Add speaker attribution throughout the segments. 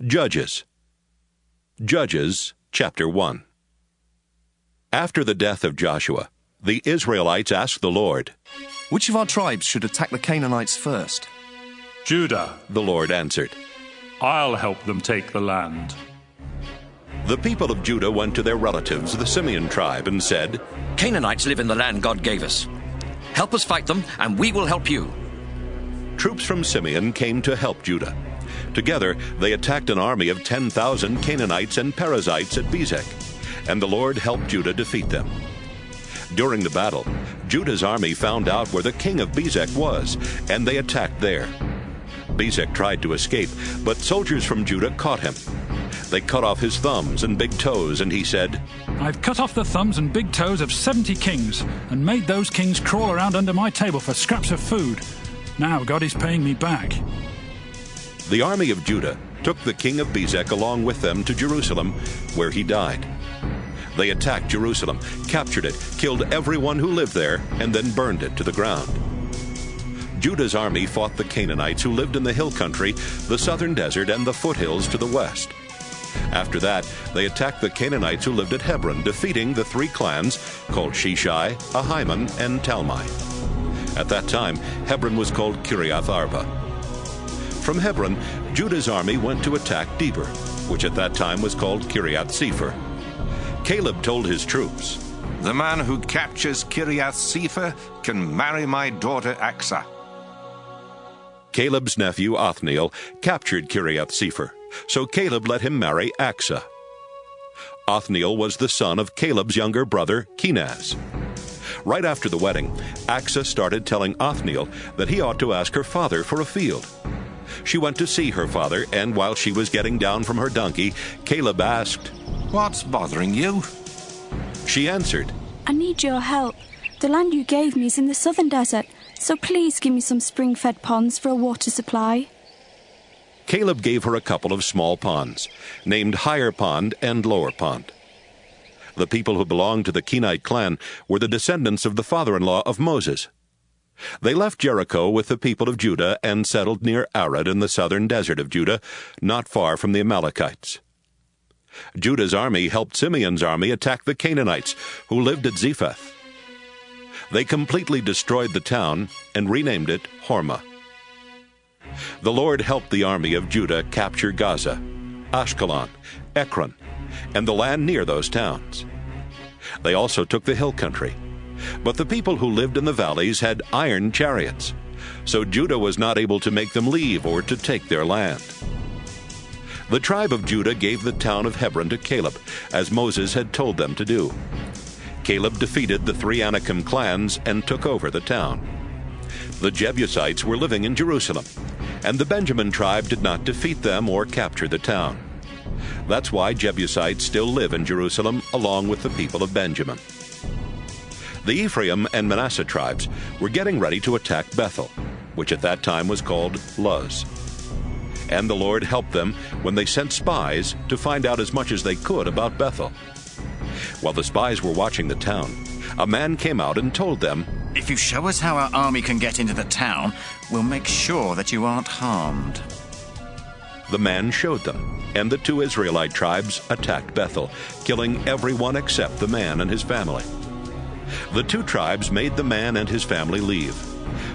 Speaker 1: Judges. Judges, chapter 1. After the death of Joshua, the Israelites asked the Lord,
Speaker 2: "Which of our tribes should attack the Canaanites first?"
Speaker 3: "Judah,"
Speaker 1: the Lord answered.
Speaker 3: "I'll help them take the land."
Speaker 1: The people of Judah went to their relatives, the Simeon tribe, and said,
Speaker 4: "Canaanites live in the land God gave us. Help us fight them, and we will help you."
Speaker 1: Troops from Simeon came to help Judah. Together, they attacked an army of 10,000 Canaanites and Perizzites at Bezek, and the Lord helped Judah defeat them. During the battle, Judah's army found out where the king of Bezek was, and they attacked there. Bezek tried to escape, but soldiers from Judah caught him. They cut off his thumbs and big toes, and he said,
Speaker 5: "I've cut off the thumbs and big toes of 70 kings, and made those kings crawl around under my table for scraps of food. Now God is paying me back."
Speaker 1: The army of Judah took the king of Bezek along with them to Jerusalem, where he died. They attacked Jerusalem, captured it, killed everyone who lived there, and then burned it to the ground. Judah's army fought the Canaanites who lived in the hill country, the southern desert, and the foothills to the west. After that, they attacked the Canaanites who lived at Hebron, defeating the three clans called Sheshai, Ahiman, and Talmai. At that time, Hebron was called Kiriath Arba. From Hebron, Judah's army went to attack Debir, which at that time was called Kiriath Sepher. Caleb told his troops,
Speaker 6: "The man who captures Kiriath Sepher can marry my daughter Aksah."
Speaker 1: Caleb's nephew Othniel captured Kiriath Sepher, so Caleb let him marry Aksah. Othniel was the son of Caleb's younger brother Kenaz. Right after the wedding, Aksah started telling Othniel that he ought to ask her father for a field. She went to see her father, and while she was getting down from her donkey, Caleb asked,
Speaker 6: "What's bothering you?"
Speaker 1: She answered,
Speaker 7: "I need your help. The land you gave me is in the southern desert, so please give me some spring-fed ponds for a water supply."
Speaker 1: Caleb gave her a couple of small ponds, named Higher Pond and Lower Pond. The people who belonged to the Kenite clan were the descendants of the father-in-law of Moses. They left Jericho with the people of Judah and settled near Arad in the southern desert of Judah, not far from the Amalekites. Judah's army helped Simeon's army attack the Canaanites, who lived at Zephath. They completely destroyed the town and renamed it Hormah. The Lord helped the army of Judah capture Gaza, Ashkelon, Ekron, and the land near those towns. They also took the hill country. But the people who lived in the valleys had iron chariots, so Judah was not able to make them leave or to take their land. The tribe of Judah gave the town of Hebron to Caleb, as Moses had told them to do. Caleb defeated the three Anakim clans and took over the town. The Jebusites were living in Jerusalem, and the Benjamin tribe did not defeat them or capture the town. That's why Jebusites still live in Jerusalem along with the people of Benjamin. The Ephraim and Manasseh tribes were getting ready to attack Bethel, which at that time was called Luz. And the Lord helped them when they sent spies to find out as much as they could about Bethel. While the spies were watching the town, a man came out and told them,
Speaker 8: "If you show us how our army can get into the town, we'll make sure that you aren't harmed."
Speaker 1: The man showed them, and the two Israelite tribes attacked Bethel, killing everyone except the man and his family. The two tribes made the man and his family leave,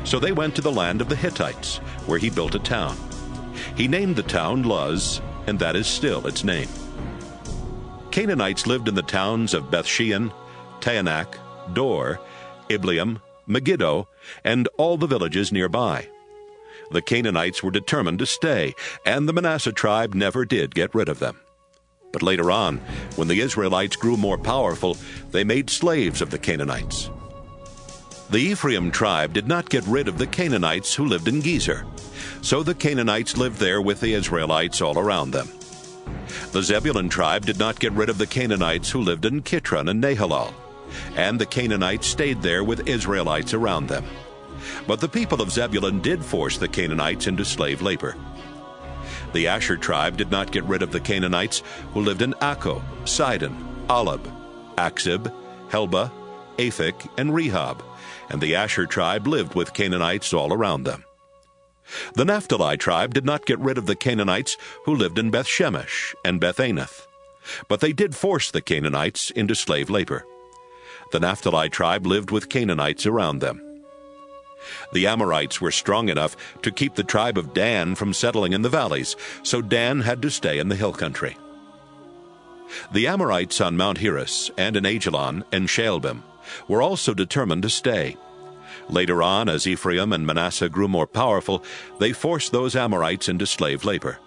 Speaker 1: so they went to the land of the Hittites, where he built a town. He named the town Luz, and that is still its name. Canaanites lived in the towns of Bethshean, Taanach, Dor, Ibleam, Megiddo, and all the villages nearby. The Canaanites were determined to stay, and the Manasseh tribe never did get rid of them. But later on, when the Israelites grew more powerful, they made slaves of the Canaanites. The Ephraim tribe did not get rid of the Canaanites who lived in Gezer, so the Canaanites lived there with the Israelites all around them. The Zebulun tribe did not get rid of the Canaanites who lived in Kitron and Nahalal, and the Canaanites stayed there with Israelites around them. But the people of Zebulun did force the Canaanites into slave labor. The Asher tribe did not get rid of the Canaanites who lived in Akko, Sidon, Alab, Aksib, Helba, Aphek, and Rehob, and the Asher tribe lived with Canaanites all around them. The Naphtali tribe did not get rid of the Canaanites who lived in Beth-Shemesh and Beth-Anath, but they did force the Canaanites into slave labor. The Naphtali tribe lived with Canaanites around them. The Amorites were strong enough to keep the tribe of Dan from settling in the valleys, so Dan had to stay in the hill country. The Amorites on Mount Heres and in Ajalon and Shaalbim were also determined to stay. Later on, as Ephraim and Manasseh grew more powerful, they forced those Amorites into slave labor.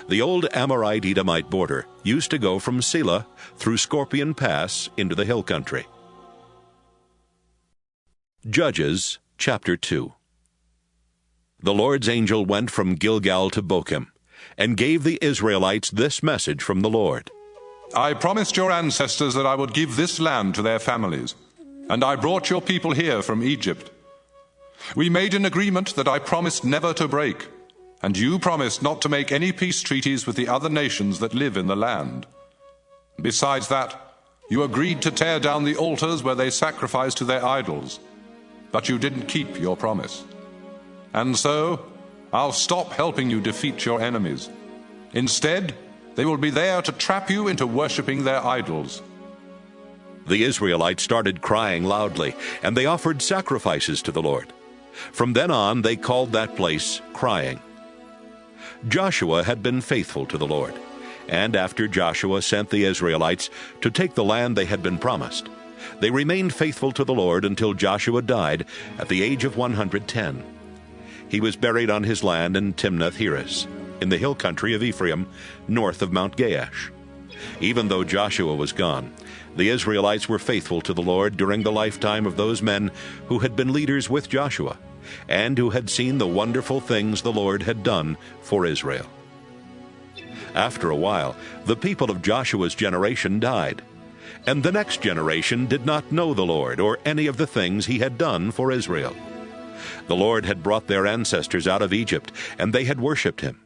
Speaker 1: The old Amorite-Edomite border used to go from Selah through Scorpion Pass into the hill country. Judges chapter 2. The Lord's angel went from Gilgal to Bochim, and gave the Israelites this message from the Lord.
Speaker 9: I promised your ancestors that I would give this land to their families, and I brought your people here from Egypt. We made an agreement that I promised never to break, and you promised not to make any peace treaties with the other nations that live in the land. Besides that, you agreed to tear down the altars where they sacrificed to their idols, but you didn't keep your promise. And so, I'll stop helping you defeat your enemies. Instead, they will be there to trap you into worshipping their idols.
Speaker 1: The Israelites started crying loudly, and they offered sacrifices to the Lord. From then on, they called that place Crying. Joshua had been faithful to the Lord, and after Joshua sent the Israelites to take the land they had been promised, they remained faithful to the Lord until Joshua died at the age of 110. He was buried on his land in Timnath-Heres, in the hill country of Ephraim, north of Mount Gaash. Even though Joshua was gone, the Israelites were faithful to the Lord during the lifetime of those men who had been leaders with Joshua, and who had seen the wonderful things the Lord had done for Israel. After a while, the people of Joshua's generation died, and the next generation did not know the Lord or any of the things he had done for Israel. The Lord had brought their ancestors out of Egypt, and they had worshipped him.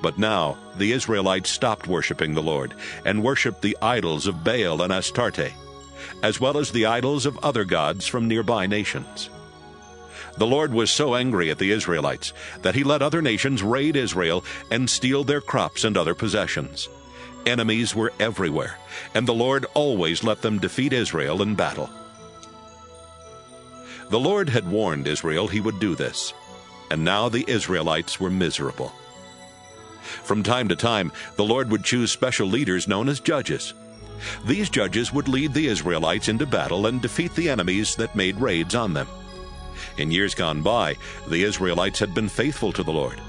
Speaker 1: But now the Israelites stopped worshiping the Lord and worshipped the idols of Baal and Astarte, as well as the idols of other gods from nearby nations. The Lord was so angry at the Israelites that he let other nations raid Israel and steal their crops and other possessions. Enemies were everywhere, and the Lord always let them defeat Israel in battle. The Lord had warned Israel he would do this, and now the Israelites were miserable. From time to time, the Lord would choose special leaders known as judges. These judges would lead the Israelites into battle and defeat the enemies that made raids on them. In years gone by, the Israelites had been faithful to the Lord,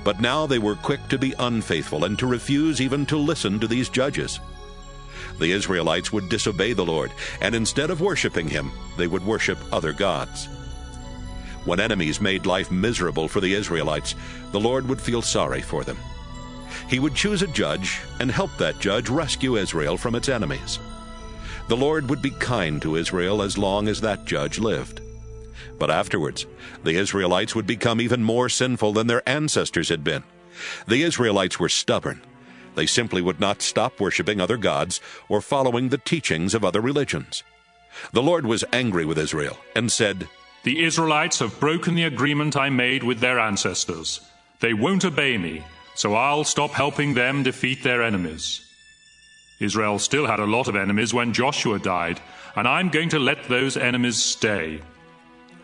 Speaker 1: but now they were quick to be unfaithful and to refuse even to listen to these judges. The Israelites would disobey the Lord, and instead of worshiping him, they would worship other gods. When enemies made life miserable for the Israelites, the Lord would feel sorry for them. He would choose a judge and help that judge rescue Israel from its enemies. The Lord would be kind to Israel as long as that judge lived. But afterwards, the Israelites would become even more sinful than their ancestors had been. The Israelites were stubborn. They simply would not stop worshiping other gods or following the teachings of other religions. The Lord was angry with Israel and said,
Speaker 3: The Israelites have broken the agreement I made with their ancestors. They won't obey me, so I'll stop helping them defeat their enemies. Israel still had a lot of enemies when Joshua died, and I'm going to let those enemies stay.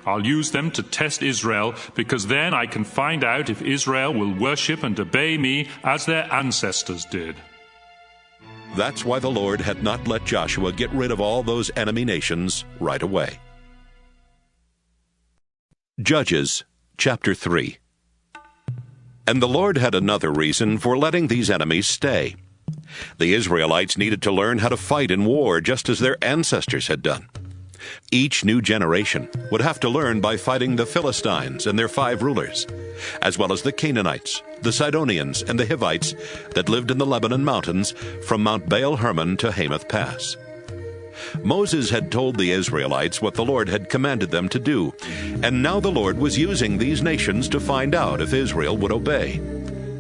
Speaker 3: I'll use them to test Israel, because then I can find out if Israel will worship and obey me as their ancestors did.
Speaker 1: That's why the Lord had not let Joshua get rid of all those enemy nations right away. Judges chapter 3. And the Lord had another reason for letting these enemies stay. The Israelites needed to learn how to fight in war just as their ancestors had done. Each new generation would have to learn by fighting the Philistines and their 5 rulers, as well as the Canaanites, the Sidonians, and the Hivites that lived in the Lebanon mountains from Mount Baal Hermon to Hamath Pass. Moses had told the Israelites what the Lord had commanded them to do, and now the Lord was using these nations to find out if Israel would obey.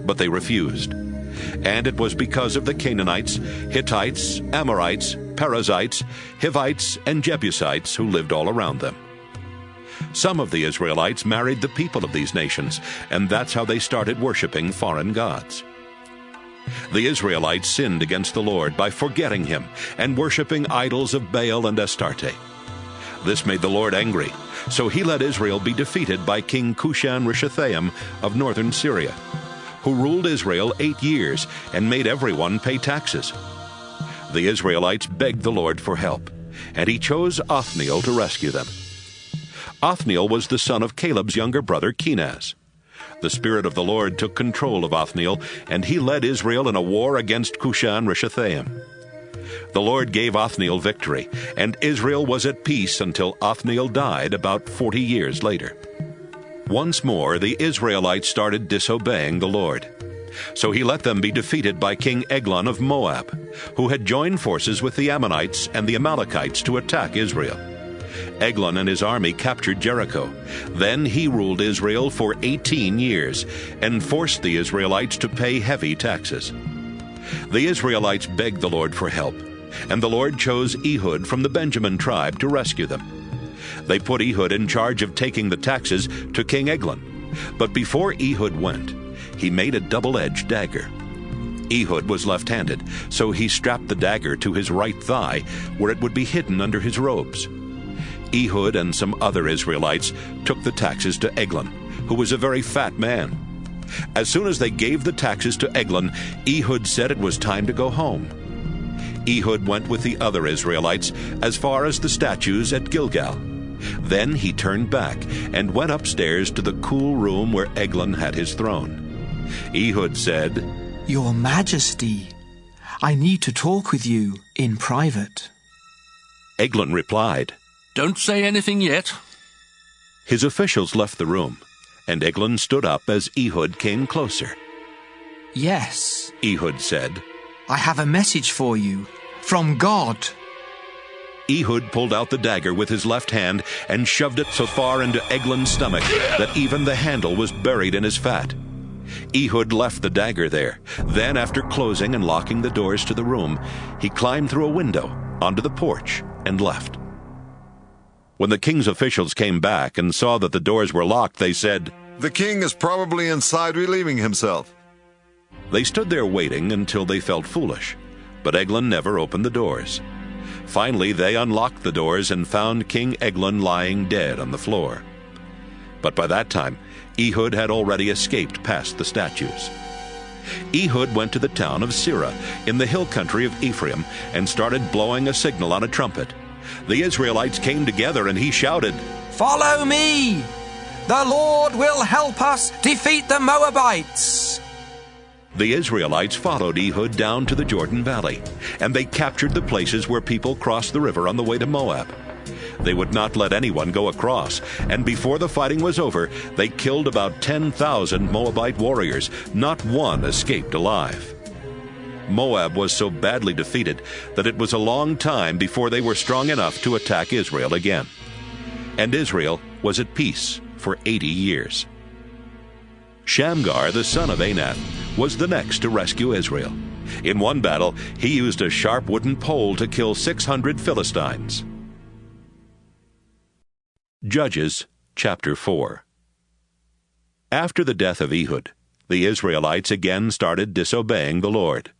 Speaker 1: But they refused. And it was because of the Canaanites, Hittites, Amorites, Perizzites, Hivites, and Jebusites who lived all around them. Some of the Israelites married the people of these nations, and that's how they started worshiping foreign gods. The Israelites sinned against the Lord by forgetting him and worshiping idols of Baal and Astarte. This made the Lord angry, so he let Israel be defeated by King Cushan-Rishathaim of northern Syria, who ruled Israel 8 years and made everyone pay taxes. The Israelites begged the Lord for help, and he chose Othniel to rescue them. Othniel was the son of Caleb's younger brother Kenaz. The Spirit of the Lord took control of Othniel, and he led Israel in a war against Cushan-Rishathaim. The Lord gave Othniel victory, and Israel was at peace until Othniel died about 40 years later. Once more, the Israelites started disobeying the Lord. So he let them be defeated by King Eglon of Moab, who had joined forces with the Ammonites and the Amalekites to attack Israel. Eglon and his army captured Jericho. Then he ruled Israel for 18 years and forced the Israelites to pay heavy taxes. The Israelites begged the Lord for help, and the Lord chose Ehud from the Benjamin tribe to rescue them. They put Ehud in charge of taking the taxes to King Eglon. But before Ehud went, he made a double-edged dagger. Ehud was left-handed, so he strapped the dagger to his right thigh, where it would be hidden under his robes. Ehud and some other Israelites took the taxes to Eglon, who was a very fat man. As soon as they gave the taxes to Eglon, Ehud said it was time to go home. Ehud went with the other Israelites as far as the statues at Gilgal. Then he turned back and went upstairs to the cool room where Eglon had his throne. Ehud said,
Speaker 10: "Your Majesty, I need to talk with you in private."
Speaker 1: Eglon replied,
Speaker 4: "Don't say anything yet."
Speaker 1: His officials left the room, and Eglon stood up as Ehud came closer.
Speaker 10: "Yes,"
Speaker 1: Ehud said,
Speaker 10: "I have a message for you from God."
Speaker 1: Ehud pulled out the dagger with his left hand and shoved it so far into Eglon's stomach that even the handle was buried in his fat. Ehud left the dagger there. Then, after closing and locking the doors to the room, he climbed through a window onto the porch and left. When the king's officials came back and saw that the doors were locked, they said,
Speaker 11: "The king is probably inside relieving himself."
Speaker 1: They stood there waiting until they felt foolish, but Eglon never opened the doors. Finally, they unlocked the doors and found King Eglon lying dead on the floor. But by that time, Ehud had already escaped past the statues. Ehud went to the town of Sirah in the hill country of Ephraim and started blowing a signal on a trumpet. The Israelites came together and he shouted,
Speaker 10: "Follow me! The Lord will help us defeat the Moabites!"
Speaker 1: The Israelites followed Ehud down to the Jordan Valley, and they captured the places where people crossed the river on the way to Moab. They would not let anyone go across, and before the fighting was over, they killed about 10,000 Moabite warriors. Not one escaped alive. Moab was so badly defeated that it was a long time before they were strong enough to attack Israel again. And Israel was at peace for 80 years. Shamgar, the son of Anath, was the next to rescue Israel. In one battle, he used a sharp wooden pole to kill 600 Philistines. Judges chapter 4. After the death of Ehud, the Israelites again started disobeying the Lord.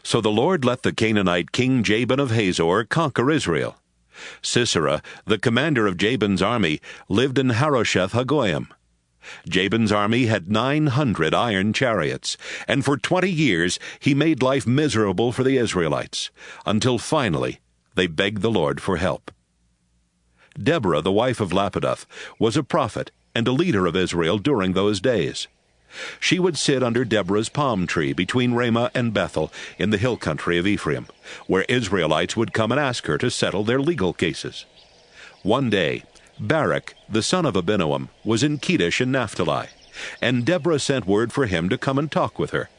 Speaker 1: So the Lord let the Canaanite king Jabin of Hazor conquer Israel. Sisera, the commander of Jabin's army, lived in Harosheth Hagoyim. Jabin's army had 900 iron chariots, and for 20 years he made life miserable for the Israelites, until finally they begged the Lord for help. Deborah, the wife of Lapidoth, was a prophet and a leader of Israel during those days. She would sit under Deborah's palm tree between Ramah and Bethel in the hill country of Ephraim, where Israelites would come and ask her to settle their legal cases. One day, Barak, the son of Abinoam, was in Kedesh in Naphtali, and Deborah sent word for him to come and talk with her.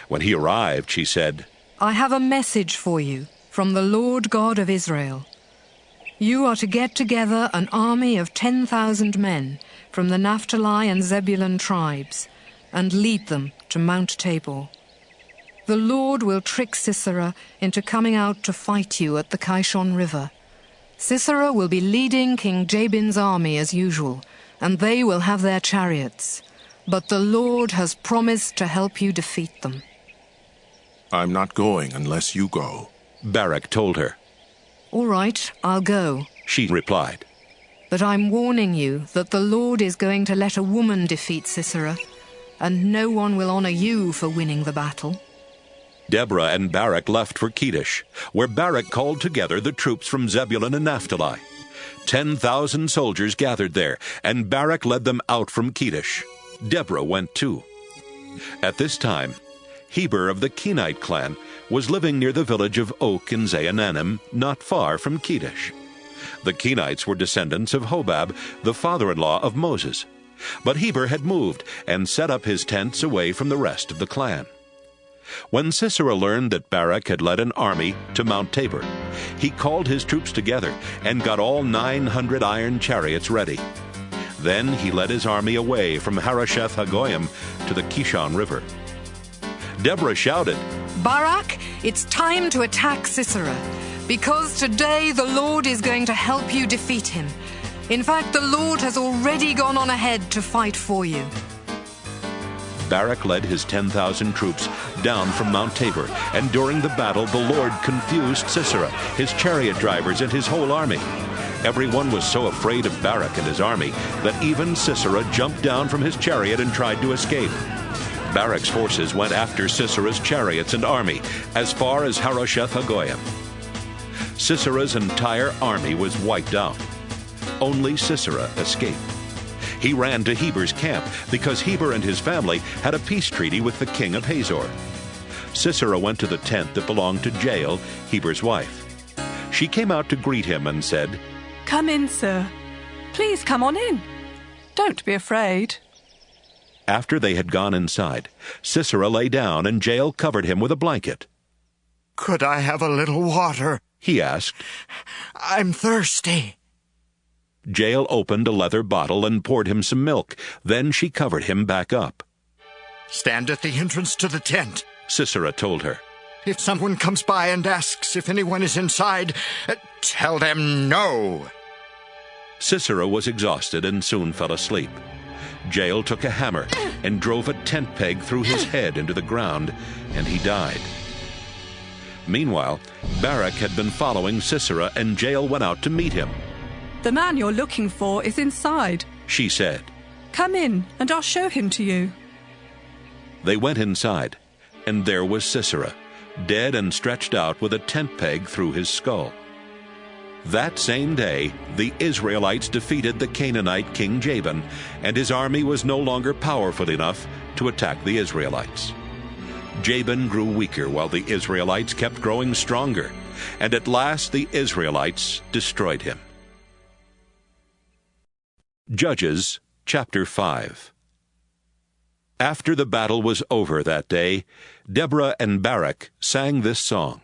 Speaker 1: When he arrived, she said,
Speaker 12: "I have a message for you from the Lord God of Israel. You are to get together an army of 10,000 men from the Naphtali and Zebulun tribes, and lead them to Mount Tabor. The Lord will trick Sisera into coming out to fight you at the Kishon River. Sisera will be leading King Jabin's army as usual, and they will have their chariots. But the Lord has promised to help you defeat them.
Speaker 13: I'm not going unless you go,
Speaker 1: Barak told her.
Speaker 12: All right, I'll go,
Speaker 1: she replied.
Speaker 12: But I'm warning you that the Lord is going to let a woman defeat Sisera, and no one will honor you for winning the battle.
Speaker 1: Deborah and Barak left for Kedesh, where Barak called together the troops from Zebulun and Naphtali. 10,000 soldiers gathered there, and Barak led them out from Kedesh. Deborah went too. At this time, Heber of the Kenite clan was living near the village of Ok in Zaanannim, not far from Kedesh. The Kenites were descendants of Hobab, the father-in-law of Moses. But Heber had moved and set up his tents away from the rest of the clan. When Sisera learned that Barak had led an army to Mount Tabor, he called his troops together and got all 900 iron chariots ready. Then he led his army away from Harosheth Hagoyim to the Kishon River. Deborah shouted,
Speaker 12: Barak, it's time to attack Sisera, because today the Lord is going to help you defeat him. In fact, the Lord has already gone on ahead to fight for you.
Speaker 1: Barak led his 10,000 troops down from Mount Tabor, and during the battle the Lord confused Sisera, his chariot drivers, and his whole army. Everyone was so afraid of Barak and his army that even Sisera jumped down from his chariot and tried to escape. Barak's forces went after Sisera's chariots and army as far as Harosheth Hagoyim. Sisera's entire army was wiped out. Only Sisera escaped. He ran to Heber's camp because Heber and his family had a peace treaty with the king of Hazor. Sisera went to the tent that belonged to Jael, Heber's wife. She came out to greet him and said,
Speaker 14: Come in, sir. Please come on in. Don't be afraid.
Speaker 1: After they had gone inside, Sisera lay down and Jael covered him with a blanket.
Speaker 8: Could I have a little water?
Speaker 1: He asked.
Speaker 8: I'm thirsty.
Speaker 1: Jael opened a leather bottle and poured him some milk. Then she covered him back up.
Speaker 8: Stand at the entrance to the tent,
Speaker 1: Sisera told her.
Speaker 8: If someone comes by and asks if anyone is inside, tell them no.
Speaker 1: Sisera was exhausted and soon fell asleep. Jael took a hammer and drove a tent peg through his head into the ground, and he died. Meanwhile, Barak had been following Sisera, and Jael went out to meet him.
Speaker 14: The man you're looking for is inside,
Speaker 1: she said.
Speaker 14: Come in, and I'll show him to you.
Speaker 1: They went inside, and there was Sisera, dead and stretched out with a tent peg through his skull. That same day, the Israelites defeated the Canaanite king Jabin, and his army was no longer powerful enough to attack the Israelites. Jabin grew weaker while the Israelites kept growing stronger, and at last the Israelites destroyed him. Judges chapter 5. After the battle was over that day, Deborah and Barak sang this song.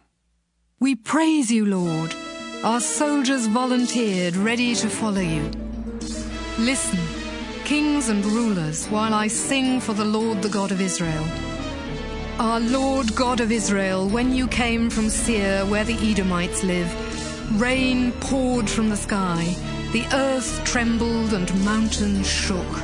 Speaker 12: We praise you, Lord. Our soldiers volunteered, ready to follow you. Listen, kings and rulers, while I sing for the Lord, the God of Israel. Our Lord God of Israel, when you came from Seir, where the Edomites live, rain poured from the sky, the earth trembled and mountains shook.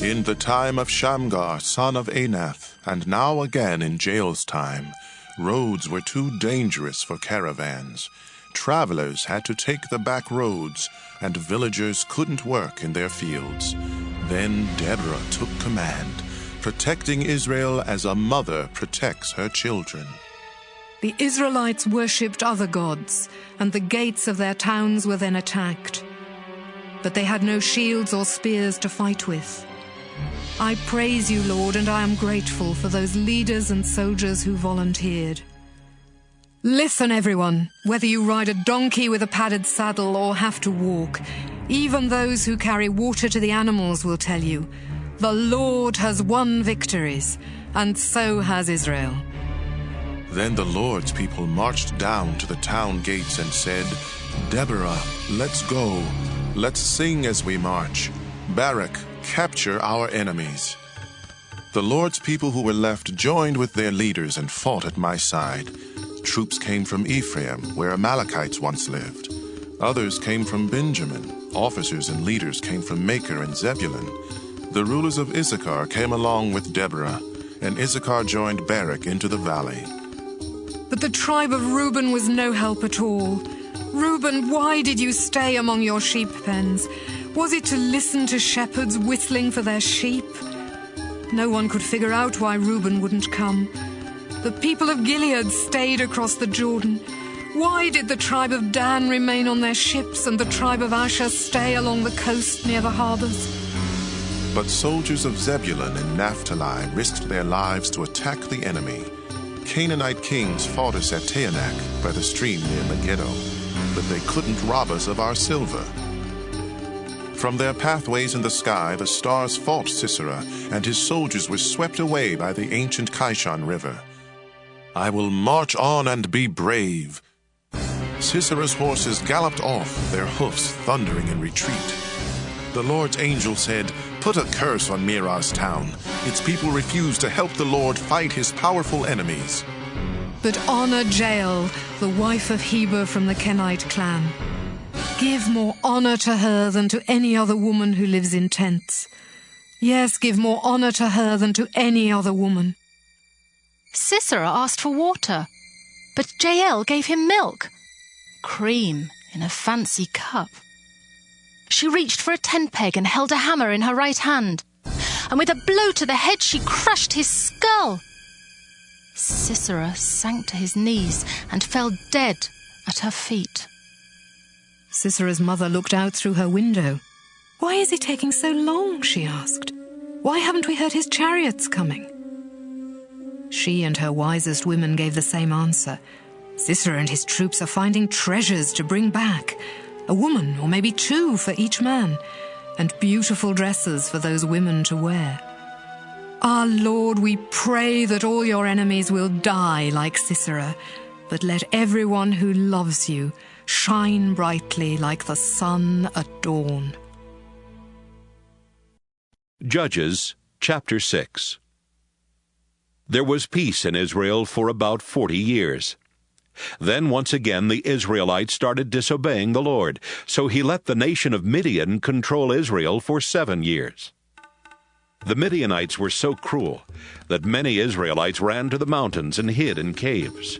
Speaker 13: In the time of Shamgar, son of Anath, and now again in Jael's time, roads were too dangerous for caravans. Travelers had to take the back roads, and villagers couldn't work in their fields. Then Deborah took command, protecting Israel as a mother protects her children.
Speaker 12: The Israelites worshipped other gods, and the gates of their towns were then attacked. But they had no shields or spears to fight with. I praise you, Lord, and I am grateful for those leaders and soldiers who volunteered. Listen, everyone, whether you ride a donkey with a padded saddle or have to walk, even those who carry water to the animals will tell you, the Lord has won victories, and so has Israel.
Speaker 13: Then the Lord's people marched down to the town gates and said, Deborah, let's go. Let's sing as we march. Barak, capture our enemies. The Lord's people who were left joined with their leaders and fought at my side. Troops came from Ephraim, where Amalekites once lived. Others came from Benjamin. Officers and leaders came from Machir and Zebulun. The rulers of Issachar came along with Deborah, and Issachar joined Barak into the valley.
Speaker 12: But the tribe of Reuben was no help at all. Reuben, why did you stay among your sheep pens? Was it to listen to shepherds whistling for their sheep? No one could figure out why Reuben wouldn't come. The people of Gilead stayed across the Jordan. Why did the tribe of Dan remain on their ships and the tribe of Asher stay along the coast near the harbors?
Speaker 13: But soldiers of Zebulun and Naphtali risked their lives to attack the enemy. Canaanite kings fought us at Taanach by the stream near Megiddo, but they couldn't rob us of our silver. From their pathways in the sky, the stars fought Sisera, and his soldiers were swept away by the ancient Kishon River. I will march on and be brave. Sisera's horses galloped off, their hoofs thundering in retreat. The Lord's angel said, "Put a curse on Meroz town. Its people refuse to help the Lord fight his powerful enemies."
Speaker 12: But honor Jael, the wife of Heber from the Kenite clan. Give more honor to her than to any other woman who lives in tents. Yes, give more honor to her than to any other woman.
Speaker 15: Sisera asked for water, but Jael gave him milk. Cream in a fancy cup. She reached for a tent peg and held a hammer in her right hand, and with a blow to the head she crushed his skull. Sisera sank to his knees and fell dead at her feet.
Speaker 12: Sisera's mother looked out through her window. "Why is he taking so long?" she asked. "Why haven't we heard his chariots coming?" She and her wisest women gave the same answer. Sisera and his troops are finding treasures to bring back, a woman or maybe two for each man, and beautiful dresses for those women to wear. Our Lord, we pray that all your enemies will die like Sisera, but let everyone who loves you shine brightly like the sun at dawn.
Speaker 1: Judges chapter 6. There was peace in Israel for about 40 years. Then once again the Israelites started disobeying the Lord, so he let the nation of Midian control Israel for 7 years. The Midianites were so cruel that many Israelites ran to the mountains and hid in caves.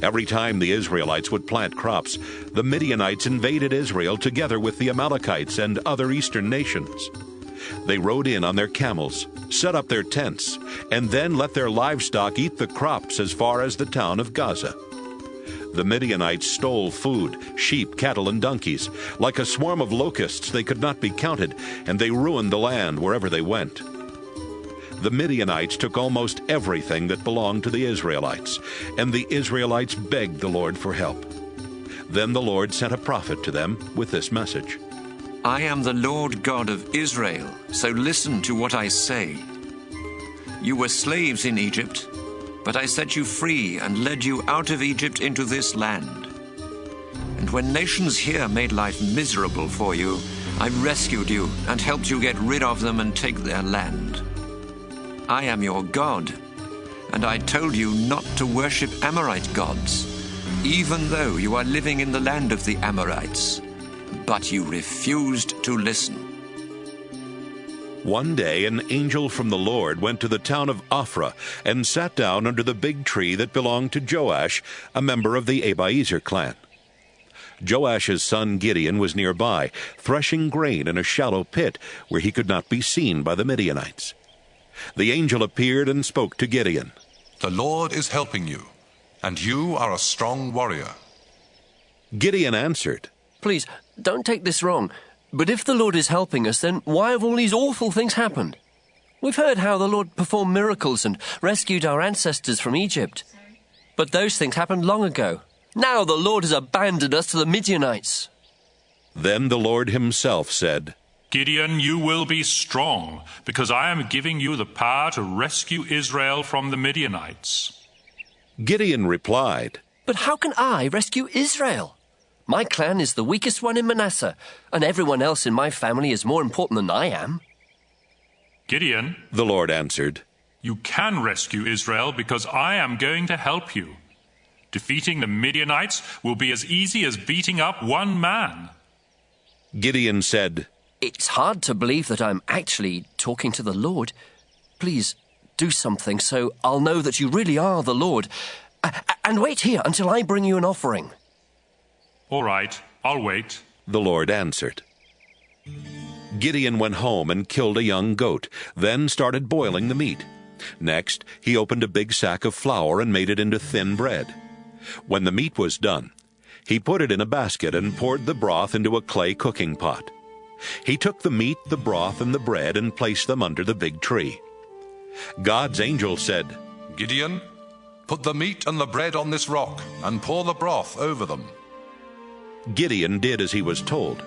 Speaker 1: Every time the Israelites would plant crops, the Midianites invaded Israel together with the Amalekites and other eastern nations. They rode in on their camels, set up their tents, and then let their livestock eat the crops as far as the town of Gaza. The Midianites stole food, sheep, cattle, and donkeys. Like a swarm of locusts, they could not be counted, and they ruined the land wherever they went. The Midianites took almost everything that belonged to the Israelites, and the Israelites begged the Lord for help. Then the Lord sent a prophet to them with this message.
Speaker 4: I am the Lord God of Israel, so listen to what I say. You were slaves in Egypt, but I set you free and led you out of Egypt into this land. And when nations here made life miserable for you, I rescued you and helped you get rid of them and take their land. I am your God, and I told you not to worship Amorite gods, even though you are living in the land of the Amorites. But you refused to listen.
Speaker 1: One day an angel from the Lord went to the town of Ophrah and sat down under the big tree that belonged to Joash, a member of the Abiezer clan. Joash's son Gideon was nearby, threshing grain in a shallow pit where he could not be seen by the Midianites. The angel appeared and spoke to Gideon.
Speaker 9: The Lord is helping you, and you are a strong warrior.
Speaker 1: Gideon answered,
Speaker 16: Please, don't take this wrong, but if the Lord is helping us, then why have all these awful things happened? We've heard how the Lord performed miracles and rescued our ancestors from Egypt. But those things happened long ago. Now the Lord has abandoned us to the Midianites.
Speaker 1: Then the Lord himself said,
Speaker 3: Gideon, you will be strong, because I am giving you the power to rescue Israel from the Midianites.
Speaker 1: Gideon replied,
Speaker 16: But how can I rescue Israel? My clan is the weakest one in Manasseh, and everyone else in my family is more important than I am.
Speaker 3: Gideon,
Speaker 1: the Lord answered,
Speaker 3: You can rescue Israel because I am going to help you. Defeating the Midianites will be as easy as beating up one man."
Speaker 1: Gideon said,
Speaker 16: "It's hard to believe that I'm actually talking to the Lord. Please do something so I'll know that you really are the Lord. And wait here until I bring you an offering."
Speaker 3: "All right, I'll wait,"
Speaker 1: the Lord answered. Gideon went home and killed a young goat, then started boiling the meat. Next, he opened a big sack of flour and made it into thin bread. When the meat was done, he put it in a basket and poured the broth into a clay cooking pot. He took the meat, the broth, and the bread and placed them under the big tree. God's angel said,
Speaker 9: "Gideon, put the meat and the bread on this rock and pour the broth over them."
Speaker 1: Gideon did as he was told.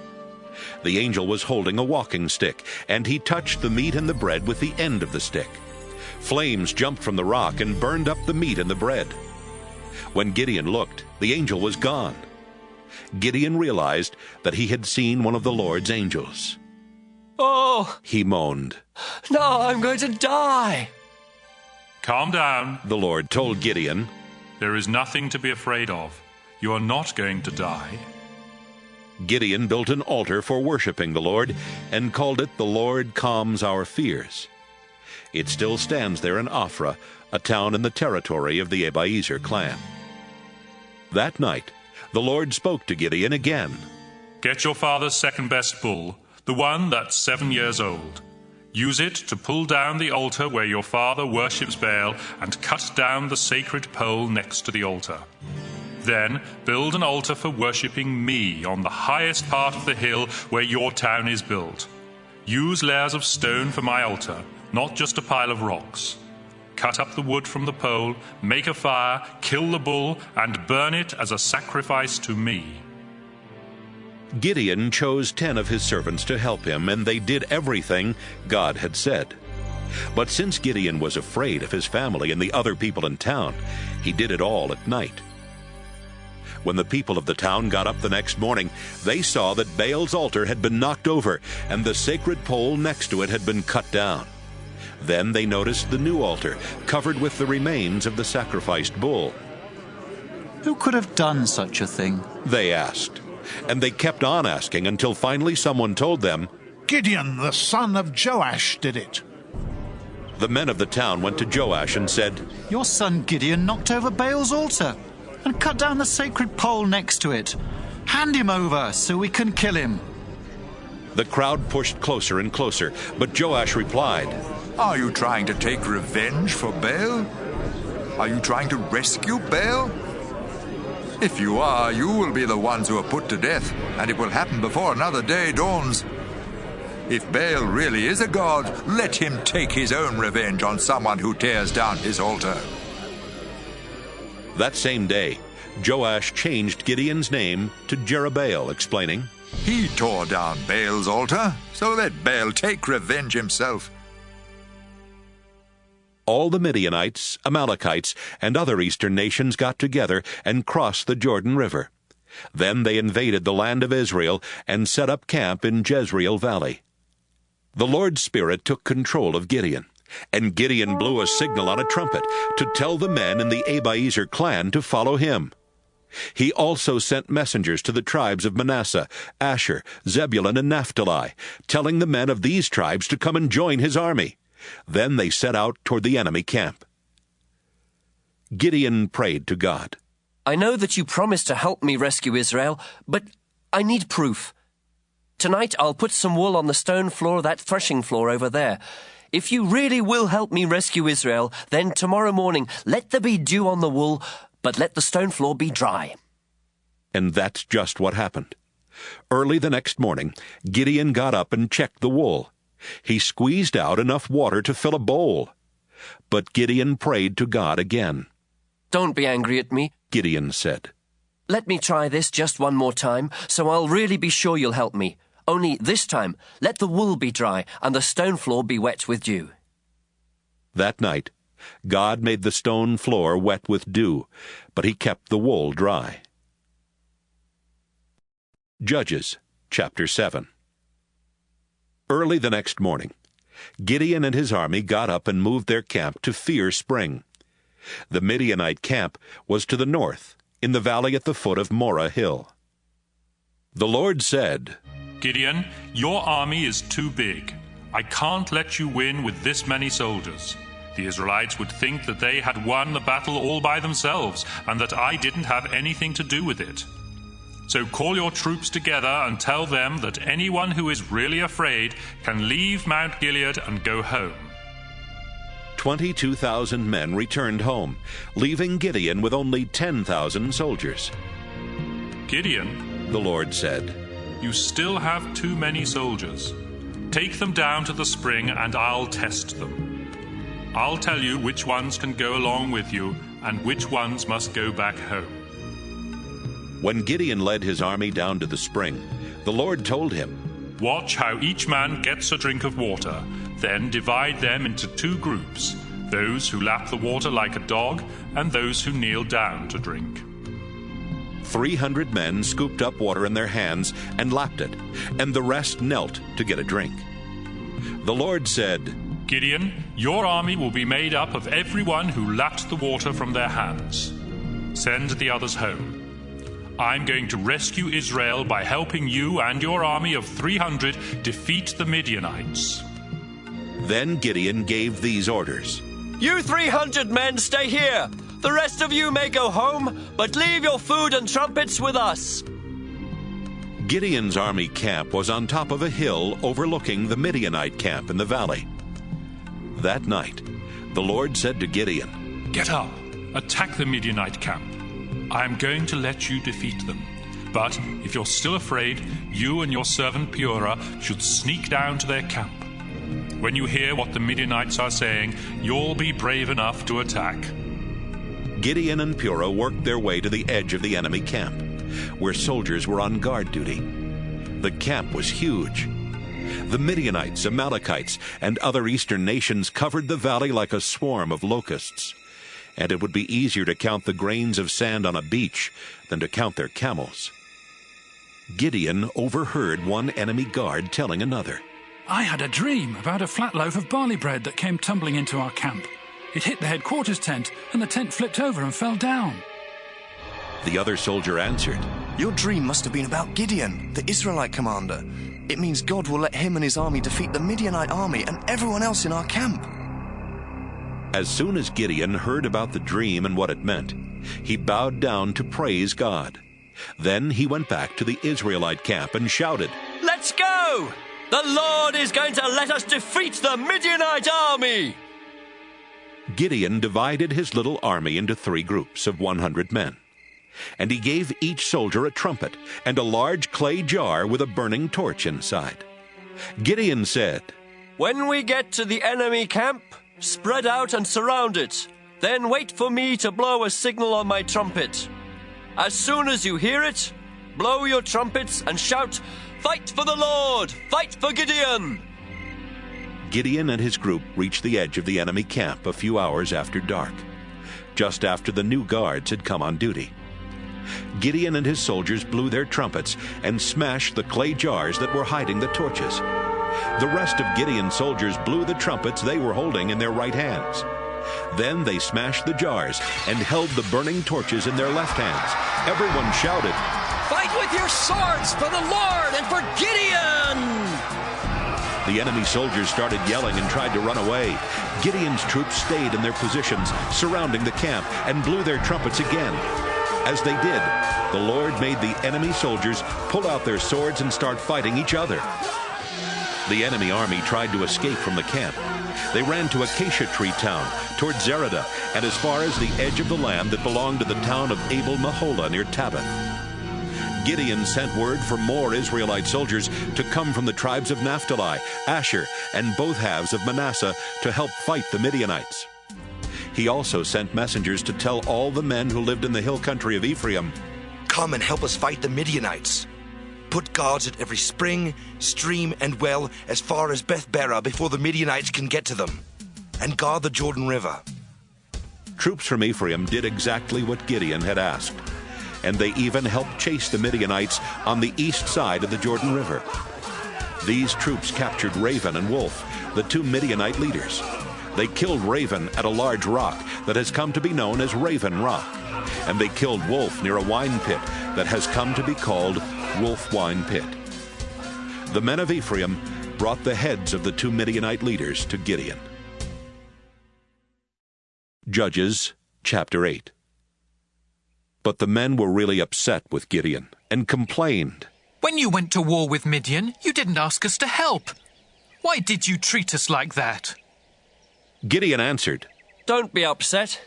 Speaker 1: The angel was holding a walking stick, and he touched the meat and the bread with the end of the stick. Flames jumped from the rock and burned up the meat and the bread. When Gideon looked, the angel was gone. Gideon realized that he had seen one of the Lord's angels.
Speaker 16: "Oh,"
Speaker 1: he moaned.
Speaker 16: "Now I'm going to die."
Speaker 3: "Calm down,"
Speaker 1: the Lord told Gideon.
Speaker 3: "There is nothing to be afraid of. You are not going to die."
Speaker 1: Gideon built an altar for worshiping the Lord and called it "The Lord Calms Our Fears." It still stands there in Ophrah, a town in the territory of the Abiezer clan. That night, the Lord spoke to Gideon again.
Speaker 3: "Get your father's second-best bull, the one that's 7 years old. Use it to pull down the altar where your father worships Baal and cut down the sacred pole next to the altar. Then build an altar for worshipping me on the highest part of the hill where your town is built. Use layers of stone for my altar, not just a pile of rocks. Cut up the wood from the pole, make a fire, kill the bull, and burn it as a sacrifice to me."
Speaker 1: Gideon chose 10 of his servants to help him, and they did everything God had said. But since Gideon was afraid of his family and the other people in town, he did it all at night. When the people of the town got up the next morning, they saw that Baal's altar had been knocked over, and the sacred pole next to it had been cut down. Then they noticed the new altar, covered with the remains of the sacrificed bull.
Speaker 17: "Who could have done such a thing?"
Speaker 1: they asked. And they kept on asking until finally someone told them,
Speaker 18: "Gideon, the son of Joash, did it."
Speaker 1: The men of the town went to Joash and said,
Speaker 17: "Your son Gideon knocked over Baal's altar and cut down the sacred pole next to it. Hand him over so we can kill him."
Speaker 1: The crowd pushed closer and closer, but Joash replied,
Speaker 19: "Are you trying to take revenge for Baal? Are you trying to rescue Baal? If you are, you will be the ones who are put to death, and it will happen before another day dawns. If Baal really is a god, let him take his own revenge on someone who tears down his altar."
Speaker 1: That same day, Joash changed Gideon's name to Jerubbaal, explaining,
Speaker 19: "He tore down Baal's altar, so let Baal take revenge himself."
Speaker 1: All the Midianites, Amalekites, and other eastern nations got together and crossed the Jordan River. Then they invaded the land of Israel and set up camp in Jezreel Valley. The Lord's Spirit took control of Gideon, and Gideon blew a signal on a trumpet to tell the men in the Abiezer clan to follow him. He also sent messengers to the tribes of Manasseh, Asher, Zebulun, and Naphtali, telling the men of these tribes to come and join his army. Then they set out toward the enemy camp. Gideon prayed to God.
Speaker 16: "I know that you promised to help me rescue Israel, but I need proof. Tonight I'll put some wool on the stone floor of that threshing floor over there. If you really will help me rescue Israel, then tomorrow morning let there be dew on the wool, but let the stone floor be dry."
Speaker 1: And that's just what happened. Early the next morning, Gideon got up and checked the wool. He squeezed out enough water to fill a bowl. But Gideon prayed to God again.
Speaker 16: "Don't be angry at me,"
Speaker 1: Gideon said.
Speaker 16: "Let me try this just one more time, so I'll really be sure you'll help me. Only this time, let the wool be dry and the stone floor be wet with dew."
Speaker 1: That night, God made the stone floor wet with dew, but he kept the wool dry. Judges, chapter 7. Early the next morning, Gideon and his army got up and moved their camp to Fear Spring. The Midianite camp was to the north, in the valley at the foot of Morah Hill. The Lord said,
Speaker 3: Gideon, your army is too big. I can't let you win with this many soldiers. The Israelites would think that they had won the battle all by themselves, and that I didn't have anything to do with it. So call your troops together and tell them that anyone who is really afraid can leave Mount Gilead and go home.
Speaker 1: 22,000 men returned home, leaving Gideon with only 10,000 soldiers.
Speaker 3: Gideon,
Speaker 1: the Lord said,
Speaker 3: you still have too many soldiers. Take them down to the spring and I'll test them. I'll tell you which ones can go along with you and which ones must go back home.
Speaker 1: When Gideon led his army down to the spring, the Lord told him,
Speaker 3: Watch how each man gets a drink of water, then divide them into 2 groups, those who lap the water like a dog and those who kneel down to drink.
Speaker 1: 300 men scooped up water in their hands and lapped it, and the rest knelt to get a drink. The Lord said,
Speaker 3: Gideon, your army will be made up of everyone who lapped the water from their hands. Send the others home. I'm going to rescue Israel by helping you and your army of 300 defeat the Midianites.
Speaker 1: Then Gideon gave these orders.
Speaker 16: You 300 men stay here. The rest of you may go home, but leave your food and trumpets with us.
Speaker 1: Gideon's army camp was on top of a hill overlooking the Midianite camp in the valley. That night, the Lord said to Gideon,
Speaker 3: Get up, attack the Midianite camp. I am going to let you defeat them. But if you're still afraid, you and your servant Purah should sneak down to their camp. When you hear what the Midianites are saying, you'll be brave enough to attack.
Speaker 1: Gideon and Purah worked their way to the edge of the enemy camp, where soldiers were on guard duty. The camp was huge. The Midianites, Amalekites, and other eastern nations covered the valley like a swarm of locusts, and it would be easier to count the grains of sand on a beach than to count their camels. Gideon overheard one enemy guard telling another,
Speaker 5: I had a dream about a flat loaf of barley bread that came tumbling into our camp. It hit the headquarters tent, and the tent flipped over and fell down.
Speaker 1: The other soldier answered,
Speaker 2: Your dream must have been about Gideon, the Israelite commander. It means God will let him and his army defeat the Midianite army and everyone else in our camp.
Speaker 1: As soon as Gideon heard about the dream and what it meant, he bowed down to praise God. Then he went back to the Israelite camp and shouted,
Speaker 16: Let's go! The Lord is going to let us defeat the Midianite army!
Speaker 1: Gideon divided his little army into 3 groups of 100 men, and he gave each soldier a trumpet and a large clay jar with a burning torch inside. Gideon said,
Speaker 16: When we get to the enemy camp, spread out and surround it. Then wait for me to blow a signal on my trumpet. As soon as you hear it, blow your trumpets and shout, Fight for the Lord! Fight for Gideon!
Speaker 1: Gideon and his group reached the edge of the enemy camp a few hours after dark, just after the new guards had come on duty. Gideon and his soldiers blew their trumpets and smashed the clay jars that were hiding the torches. The rest of Gideon's soldiers blew the trumpets they were holding in their right hands. Then they smashed the jars and held the burning torches in their left hands. Everyone shouted,
Speaker 10: Fight with your swords for the Lord and for Gideon!
Speaker 1: The enemy soldiers started yelling and tried to run away. Gideon's troops stayed in their positions, surrounding the camp, and blew their trumpets again. As they did, the Lord made the enemy soldiers pull out their swords and start fighting each other. The enemy army tried to escape from the camp. They ran to Acacia Tree Town, toward Zereda, and as far as the edge of the land that belonged to the town of Abel-Meholah near Tabbath. Gideon sent word for more Israelite soldiers to come from the tribes of Naphtali, Asher, and both halves of Manasseh to help fight the Midianites. He also sent messengers to tell all the men who lived in the hill country of Ephraim,
Speaker 20: Come and help us fight the Midianites. Put guards at every spring, stream, and well as far as Beth-Barah before the Midianites can get to them, and guard the Jordan River.
Speaker 1: Troops from Ephraim did exactly what Gideon had asked, and they even helped chase the Midianites on the east side of the Jordan River. These troops captured Raven and Wolf, the 2 Midianite leaders. They killed Raven at a large rock that has come to be known as Raven Rock. And they killed Wolf near a wine pit that has come to be called Wolf Wine Pit. The men of Ephraim brought the heads of the 2 Midianite leaders to Gideon. Judges chapter 8. But the men were really upset with Gideon and complained.
Speaker 10: When you went to war with Midian, you didn't ask us to help. Why did you treat us like that?
Speaker 1: Gideon answered,
Speaker 16: Don't be upset.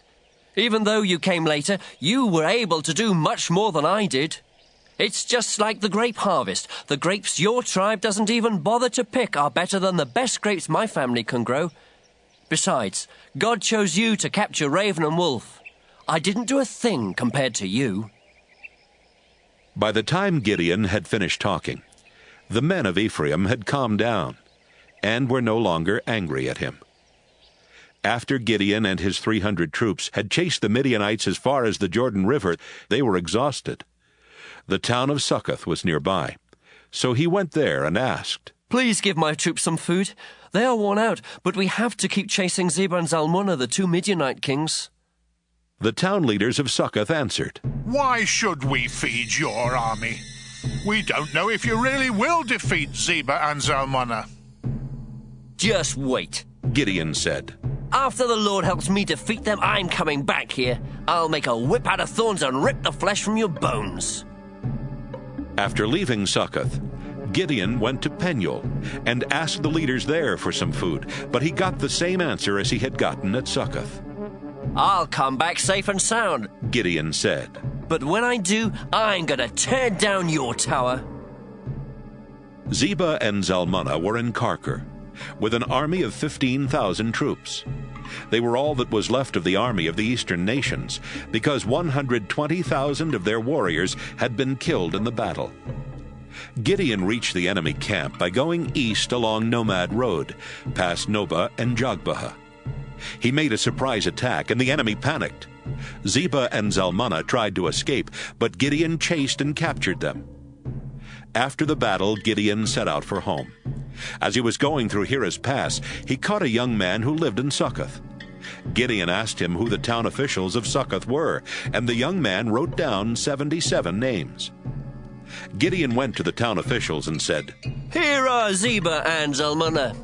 Speaker 16: Even though you came later, you were able to do much more than I did. It's just like the grape harvest. The grapes your tribe doesn't even bother to pick are better than the best grapes my family can grow. Besides, God chose you to capture Raven and Wolf. I didn't do a thing compared to you.
Speaker 1: By the time Gideon had finished talking, the men of Ephraim had calmed down and were no longer angry at him. After Gideon and his 300 troops had chased the Midianites as far as the Jordan River, they were exhausted. The town of Succoth was nearby, so he went there and asked,
Speaker 16: Please give my troops some food. They are worn out, but we have to keep chasing Zebah and Zalmunna, the 2 Midianite kings.
Speaker 1: The town leaders of Succoth answered,
Speaker 18: Why should we feed your army? We don't know if you really will defeat Zebah and Zalmunna.
Speaker 16: Just wait,
Speaker 1: Gideon said.
Speaker 16: After the Lord helps me defeat them, I'm coming back here. I'll make a whip out of thorns and rip the flesh from your bones.
Speaker 1: After leaving Succoth, Gideon went to Penuel and asked the leaders there for some food, but he got the same answer as he had gotten at Succoth.
Speaker 16: I'll come back safe and sound,
Speaker 1: Gideon said.
Speaker 16: But when I do, I'm going to tear down your tower.
Speaker 1: Zebah and Zalmunna were in Karkor, with an army of 15,000 troops. They were all that was left of the army of the eastern nations, because 120,000 of their warriors had been killed in the battle. Gideon reached the enemy camp by going east along Nomad Road, past Nobah and Jogbehah. He made a surprise attack, and the enemy panicked. Zebah and Zalmunna tried to escape, but Gideon chased and captured them. After the battle, Gideon set out for home. As he was going through Heres Pass, he caught a young man who lived in Succoth. Gideon asked him who the town officials of Succoth were, and the young man wrote down 77 names. Gideon went to the town officials and said,
Speaker 16: Here are Zebah and Zalmunna.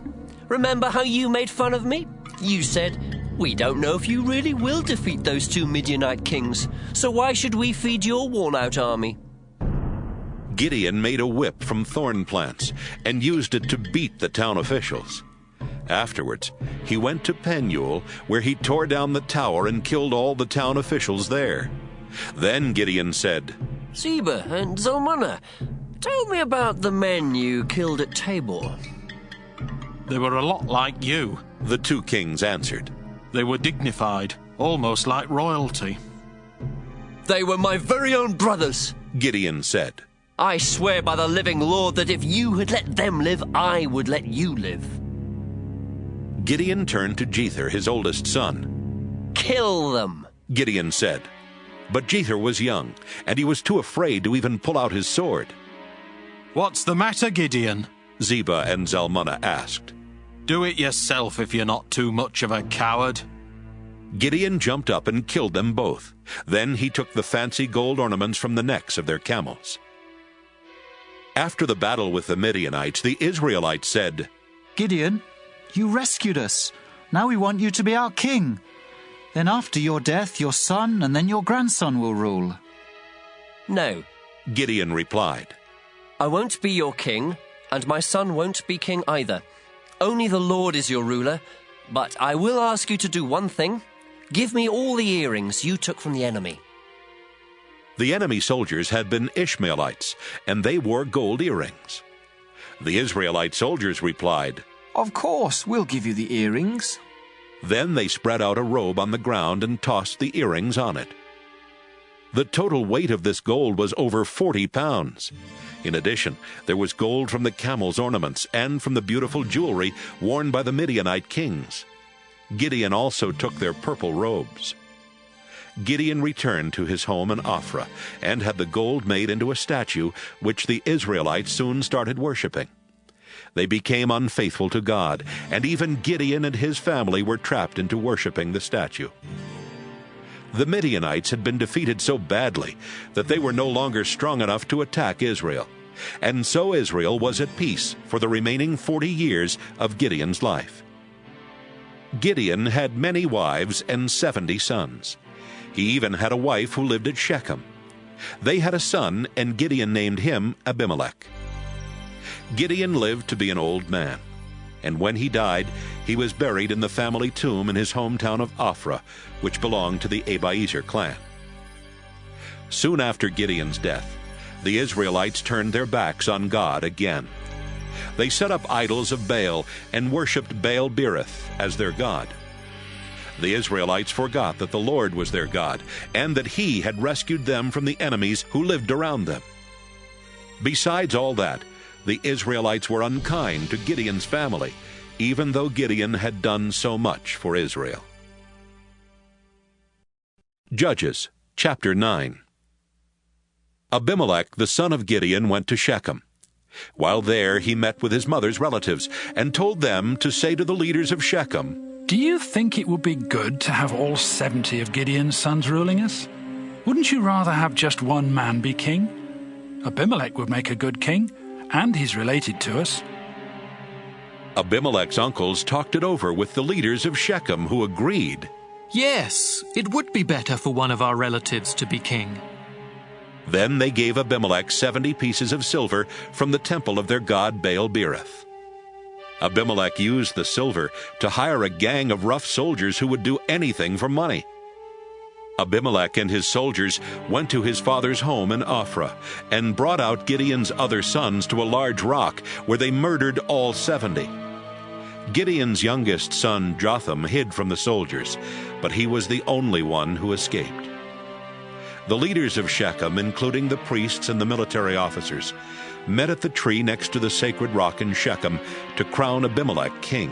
Speaker 16: Remember how you made fun of me? You said, We don't know if you really will defeat those 2 Midianite kings, so why should we feed your worn-out army?
Speaker 1: Gideon made a whip from thorn plants and used it to beat the town officials. Afterwards, he went to Penuel, where he tore down the tower and killed all the town officials there. Then Gideon said,
Speaker 16: Zebah and Zalmunna, tell me about the men you killed at Tabor.
Speaker 21: They were a lot like you,
Speaker 1: the 2 kings answered.
Speaker 21: They were dignified, almost like royalty.
Speaker 16: They were my very own brothers,
Speaker 1: Gideon said.
Speaker 16: I swear by the living Lord that if you had let them live, I would let you live.
Speaker 1: Gideon turned to Jether, his oldest son.
Speaker 16: Kill them,
Speaker 1: Gideon said. But Jether was young, and he was too afraid to even pull out his sword.
Speaker 21: What's the matter, Gideon?
Speaker 1: Zebah and Zalmunna asked.
Speaker 21: Do it yourself if you're not too much of a coward.
Speaker 1: Gideon jumped up and killed them both. Then he took the fancy gold ornaments from the necks of their camels. After the battle with the Midianites, the Israelites said,
Speaker 17: Gideon, you rescued us. Now we want you to be our king. Then after your death, your son and then your grandson will rule.
Speaker 16: No,
Speaker 1: Gideon replied.
Speaker 16: I won't be your king, and my son won't be king either. Only the Lord is your ruler, but I will ask you to do one thing. Give me all the earrings you took from the enemy.
Speaker 1: The enemy soldiers had been Ishmaelites, and they wore gold earrings. The Israelite soldiers replied,
Speaker 10: Of course, we'll give you the earrings.
Speaker 1: Then they spread out a robe on the ground and tossed the earrings on it. The total weight of this gold was over 40 pounds. In addition, there was gold from the camels' ornaments and from the beautiful jewelry worn by the Midianite kings. Gideon also took their purple robes. Gideon returned to his home in Ophrah and had the gold made into a statue, which the Israelites soon started worshipping. They became unfaithful to God, and even Gideon and his family were trapped into worshiping the statue. The Midianites had been defeated so badly that they were no longer strong enough to attack Israel, and so Israel was at peace for the remaining 40 years of Gideon's life. Gideon had many wives and 70 sons. He even had a wife who lived at Shechem. They had a son, and Gideon named him Abimelech. Gideon lived to be an old man, and when he died, he was buried in the family tomb in his hometown of Ophrah, which belonged to the Abiezer clan. Soon after Gideon's death, the Israelites turned their backs on God again. They set up idols of Baal and worshipped Baal-berith as their god. The Israelites forgot that the Lord was their God, and that He had rescued them from the enemies who lived around them. Besides all that, the Israelites were unkind to Gideon's family, even though Gideon had done so much for Israel. Judges, chapter 9. Abimelech, the son of Gideon, went to Shechem. While there, he met with his mother's relatives and told them to say to the leaders of Shechem,
Speaker 5: "Do you think it would be good to have all 70 of Gideon's sons ruling us? Wouldn't you rather have just one man be king? Abimelech would make a good king, and he's related to us."
Speaker 1: Abimelech's uncles talked it over with the leaders of Shechem, who agreed.
Speaker 6: "Yes, it would be better for one of our relatives to be king."
Speaker 1: Then they gave Abimelech 70 pieces of silver from the temple of their god Baal-berith. Abimelech used the silver to hire a gang of rough soldiers who would do anything for money. Abimelech and his soldiers went to his father's home in Ophrah and brought out Gideon's other sons to a large rock where they murdered all 70. Gideon's youngest son Jotham hid from the soldiers, but he was the only one who escaped. The leaders of Shechem, including the priests and the military officers, met at the tree next to the sacred rock in Shechem to crown Abimelech king.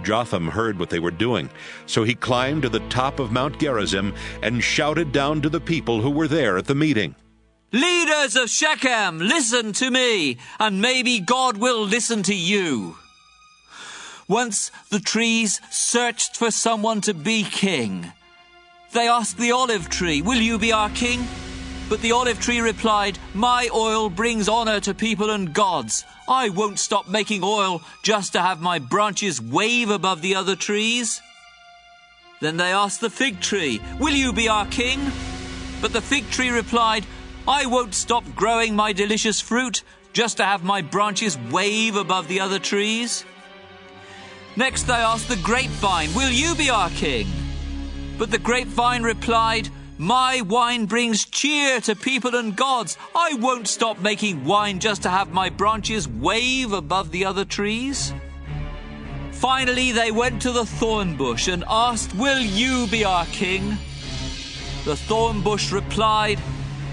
Speaker 1: Jotham heard what they were doing, so he climbed to the top of Mount Gerizim and shouted down to the people who were there at the meeting,
Speaker 22: "Leaders of Shechem, listen to me, and maybe God will listen to you. Once the trees searched for someone to be king. They asked the olive tree, 'Will you be our king?' But the olive tree replied, 'My oil brings honor to people and gods. I won't stop making oil just to have my branches wave above the other trees.' Then they asked the fig tree, 'Will you be our king?' But the fig tree replied, 'I won't stop growing my delicious fruit just to have my branches wave above the other trees.' Next they asked the grapevine, 'Will you be our king?' But the grapevine replied, 'My wine brings cheer to people and gods. I won't stop making wine just to have my branches wave above the other trees.' Finally, they went to the thorn bush and asked, 'Will you be our king?' The thorn bush replied,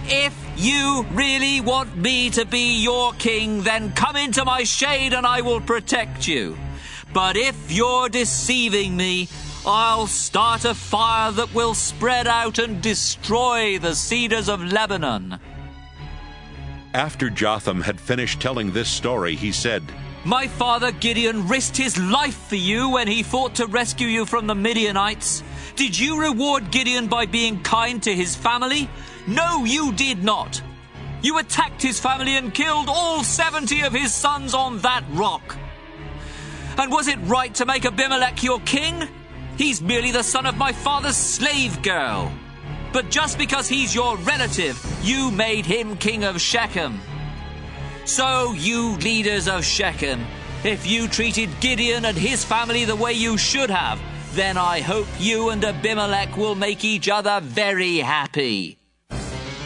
Speaker 22: 'If you really want me to be your king, then come into my shade and I will protect you. But if you're deceiving me, I'll start a fire that will spread out and destroy the cedars of Lebanon.'
Speaker 1: After Jotham had finished telling this story, he said,
Speaker 22: 'My father Gideon risked his life for you when he fought to rescue you from the Midianites. Did you reward Gideon by being kind to his family? No, you did not. You attacked his family and killed all 70 of his sons on that rock. And was it right to make Abimelech your king? He's merely the son of my father's slave girl. But just because he's your relative, you made him king of Shechem. So, you leaders of Shechem, if you treated Gideon and his family the way you should have, then I hope you and Abimelech will make each other very happy.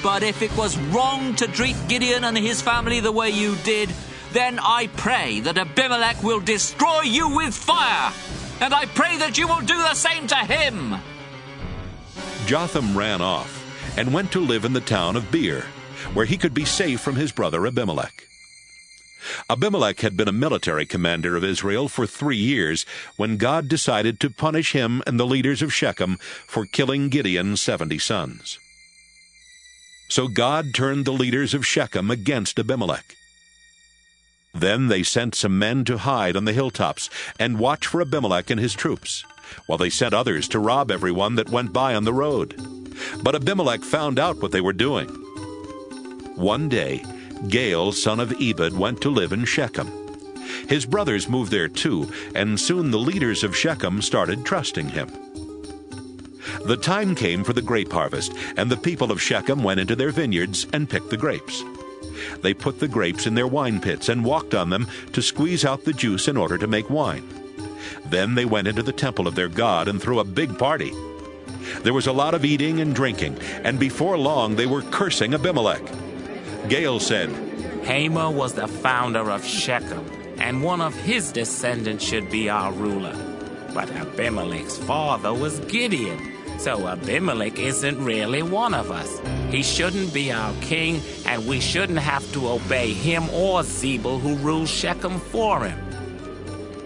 Speaker 22: But if it was wrong to treat Gideon and his family the way you did, then I pray that Abimelech will destroy you with fire. And I pray that you will do the same to him.'
Speaker 1: Jotham ran off and went to live in the town of Beer, where he could be safe from his brother Abimelech. Abimelech had been a military commander of Israel for 3 years when God decided to punish him and the leaders of Shechem for killing Gideon's 70 sons. So God turned the leaders of Shechem against Abimelech. Then they sent some men to hide on the hilltops and watch for Abimelech and his troops, while they sent others to rob everyone that went by on the road. But Abimelech found out what they were doing. One day, Gaal, son of Ebed, went to live in Shechem. His brothers moved there too, and soon the leaders of Shechem started trusting him. The time came for the grape harvest, and the people of Shechem went into their vineyards and picked the grapes. They put the grapes in their wine pits and walked on them to squeeze out the juice in order to make wine. Then they went into the temple of their god and threw a big party. There was a lot of eating and drinking, and before long they were cursing Abimelech. Gaal said,
Speaker 7: Hamor was the founder of Shechem, and one of his descendants should be our ruler. But Abimelech's father was Gideon, so Abimelech isn't really one of us. He shouldn't be our king, and we shouldn't have to obey him or Zebul, who rules Shechem, for him.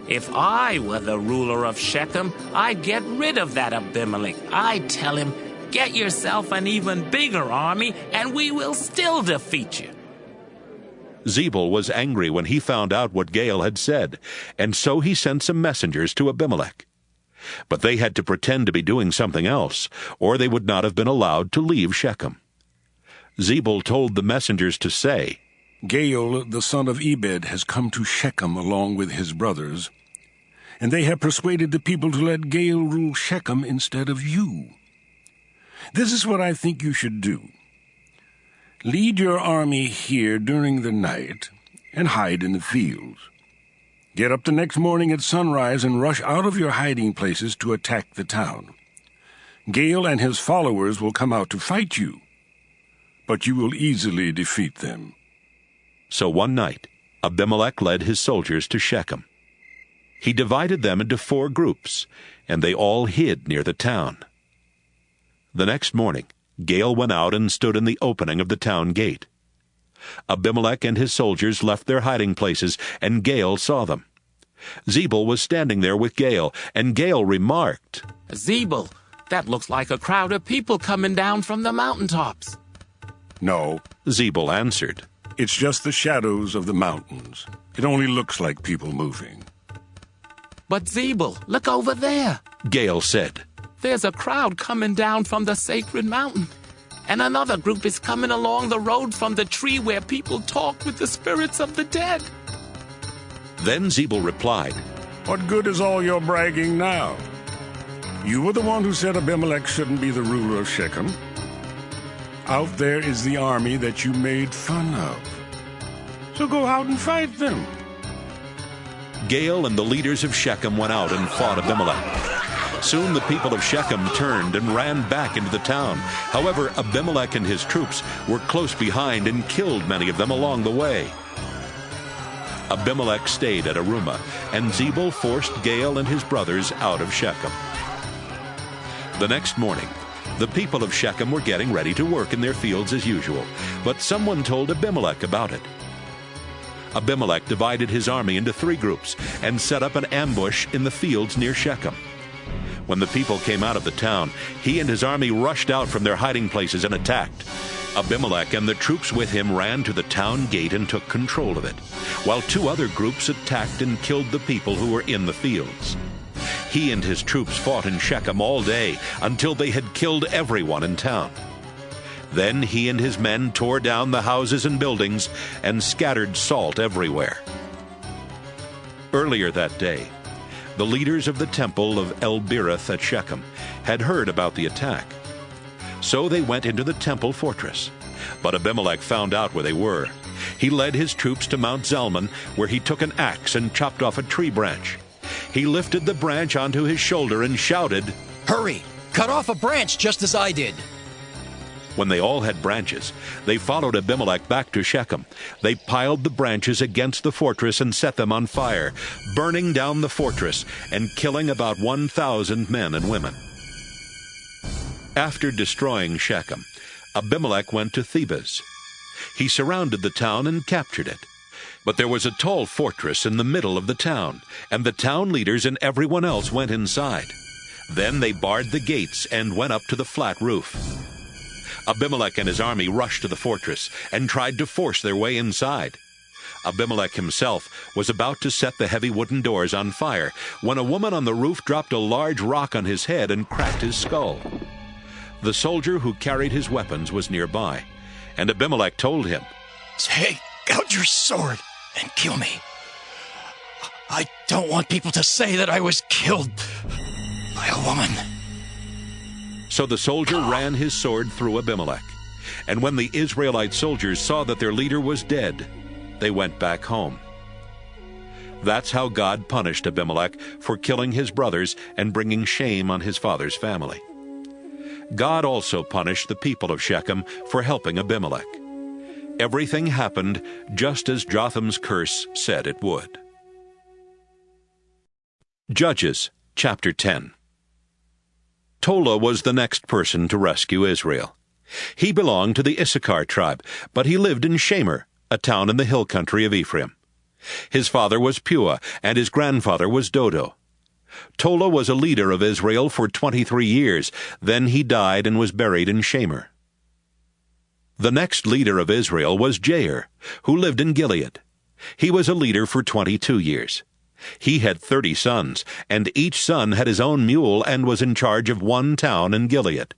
Speaker 7: If I were the ruler of Shechem, I'd get rid of that Abimelech. I'd tell him, get yourself an even bigger army, and we will still defeat you.
Speaker 1: Zebul was angry when he found out what Gaal had said, and so he sent some messengers to Abimelech. But they had to pretend to be doing something else, or they would not have been allowed to leave Shechem. Zebul told the messengers to say,
Speaker 11: Gaal, the son of Ebed, has come to Shechem along with his brothers, and they have persuaded the people to let Gaal rule Shechem instead of you. This is what I think you should do. Lead your army here during the night and hide in the fields. Get up the next morning at sunrise and rush out of your hiding places to attack the town. Gaal and his followers will come out to fight you, but you will easily defeat them.
Speaker 1: So one night, Abimelech led his soldiers to Shechem. He divided them into 4 groups, and they all hid near the town. The next morning, Gaal went out and stood in the opening of the town gate. Abimelech and his soldiers left their hiding places, and Gaal saw them. Zebul was standing there with Gaal, and Gaal remarked,
Speaker 7: Zebul, that looks like a crowd of people coming down from the mountaintops.
Speaker 11: No,
Speaker 1: Zebul answered.
Speaker 11: It's just the shadows of the mountains. It only looks like people moving.
Speaker 7: But Zebul, look over there,
Speaker 1: Gaal said.
Speaker 7: There's a crowd coming down from the sacred mountain, and another group is coming along the road from the tree where people talk with the spirits of the dead.
Speaker 1: Then Zebul replied,
Speaker 11: What good is all your bragging now? You were the one who said Abimelech shouldn't be the ruler of Shechem. Out there is the army that you made fun of. So go out and fight them.
Speaker 1: Gaal and the leaders of Shechem went out and fought Abimelech. Soon the people of Shechem turned and ran back into the town. However, Abimelech and his troops were close behind and killed many of them along the way. Abimelech stayed at Arumah, and Zebul forced Gaal and his brothers out of Shechem. The next morning, the people of Shechem were getting ready to work in their fields as usual, but someone told Abimelech about it. Abimelech divided his army into 3 groups and set up an ambush in the fields near Shechem. When the people came out of the town, he and his army rushed out from their hiding places and attacked. Abimelech and the troops with him ran to the town gate and took control of it, while 2 other groups attacked and killed the people who were in the fields. He and his troops fought in Shechem all day until they had killed everyone in town. Then he and his men tore down the houses and buildings and scattered salt everywhere. Earlier that day, the leaders of the temple of El-Berith at Shechem had heard about the attack. So they went into the temple fortress. But Abimelech found out where they were. He led his troops to Mount Zalmon, where he took an axe and chopped off a tree branch. He lifted the branch onto his shoulder and shouted,
Speaker 23: Hurry! Cut off a branch just as I did!
Speaker 1: When they all had branches, they followed Abimelech back to Shechem. They piled the branches against the fortress and set them on fire, burning down the fortress and killing about 1,000 men and women. After destroying Shechem, Abimelech went to Thebez. He surrounded the town and captured it. But there was a tall fortress in the middle of the town, and the town leaders and everyone else went inside. Then they barred the gates and went up to the flat roof. Abimelech and his army rushed to the fortress and tried to force their way inside. Abimelech himself was about to set the heavy wooden doors on fire when a woman on the roof dropped a large rock on his head and cracked his skull. The soldier who carried his weapons was nearby, and Abimelech told him,
Speaker 23: "Take out your sword and kill me. I don't want people to say that I was killed by a woman."
Speaker 1: So the soldier ran his sword through Abimelech. And when the Israelite soldiers saw that their leader was dead, they went back home. That's how God punished Abimelech for killing his brothers and bringing shame on his father's family. God also punished the people of Shechem for helping Abimelech. Everything happened just as Jotham's curse said it would. Judges chapter 10. Tola was the next person to rescue Israel. He belonged to the Issachar tribe, but he lived in Shamer, a town in the hill country of Ephraim. His father was Pua, and his grandfather was Dodo. Tola was a leader of Israel for 23 years. Then he died and was buried in Shamer. The next leader of Israel was Jair, who lived in Gilead. He was a leader for 22 years. He had 30 sons, and each son had his own mule and was in charge of one town in Gilead.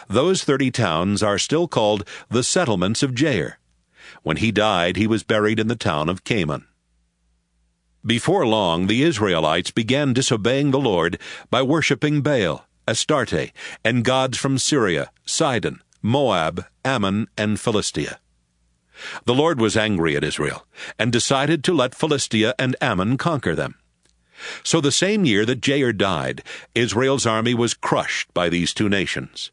Speaker 1: Those 30 towns are still called the settlements of Jair. When he died, he was buried in the town of Kaman. Before long, the Israelites began disobeying the Lord by worshipping Baal, Astarte, and gods from Syria, Sidon, Moab, Ammon, and Philistia. The Lord was angry at Israel, and decided to let Philistia and Ammon conquer them. So the same year that Jair died, Israel's army was crushed by these two nations.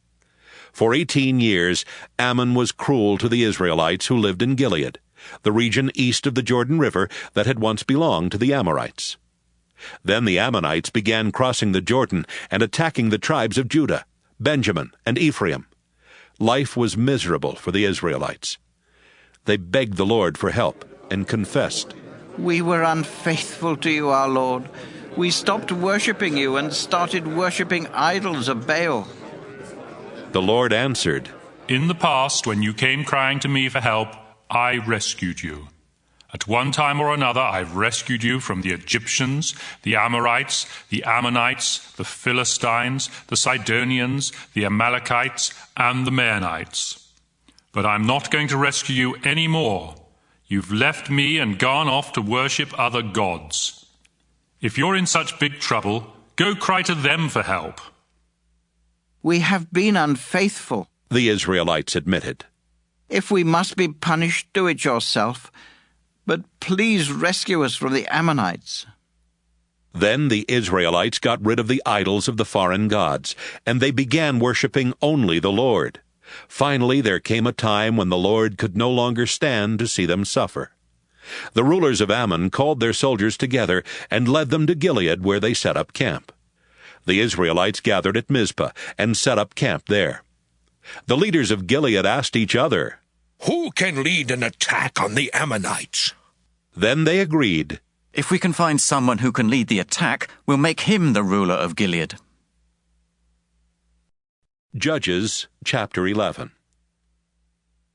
Speaker 1: For 18 years, Ammon was cruel to the Israelites who lived in Gilead, the region east of the Jordan River that had once belonged to the Amorites. Then the Ammonites began crossing the Jordan and attacking the tribes of Judah, Benjamin, and Ephraim. Life was miserable for the Israelites. They begged the Lord for help and confessed,
Speaker 8: "We were unfaithful to you, our Lord. We stopped worshipping you and started worshipping idols of Baal."
Speaker 1: The Lord answered,
Speaker 3: "In the past, when you came crying to me for help, I rescued you. At one time or another, I've rescued you from the Egyptians, the Amorites, the Ammonites, the Philistines, the Sidonians, the Amalekites, and the Maonites. But I'm not going to rescue you any more. You've left me and gone off to worship other gods. If you're in such big trouble, go cry to them for help."
Speaker 8: "We have been unfaithful,"
Speaker 1: the Israelites admitted.
Speaker 8: "If we must be punished, do it yourself. But please rescue us from the Ammonites."
Speaker 1: Then the Israelites got rid of the idols of the foreign gods, and they began worshipping only the Lord. Finally, there came a time when the Lord could no longer stand to see them suffer. The rulers of Ammon called their soldiers together and led them to Gilead, where they set up camp. The Israelites gathered at Mizpah and set up camp there. The leaders of Gilead asked each other,
Speaker 23: "Who can lead an attack on the Ammonites?"
Speaker 1: Then they agreed,
Speaker 13: "If we can find someone who can lead the attack, we'll make him the ruler of Gilead."
Speaker 1: Judges chapter 11.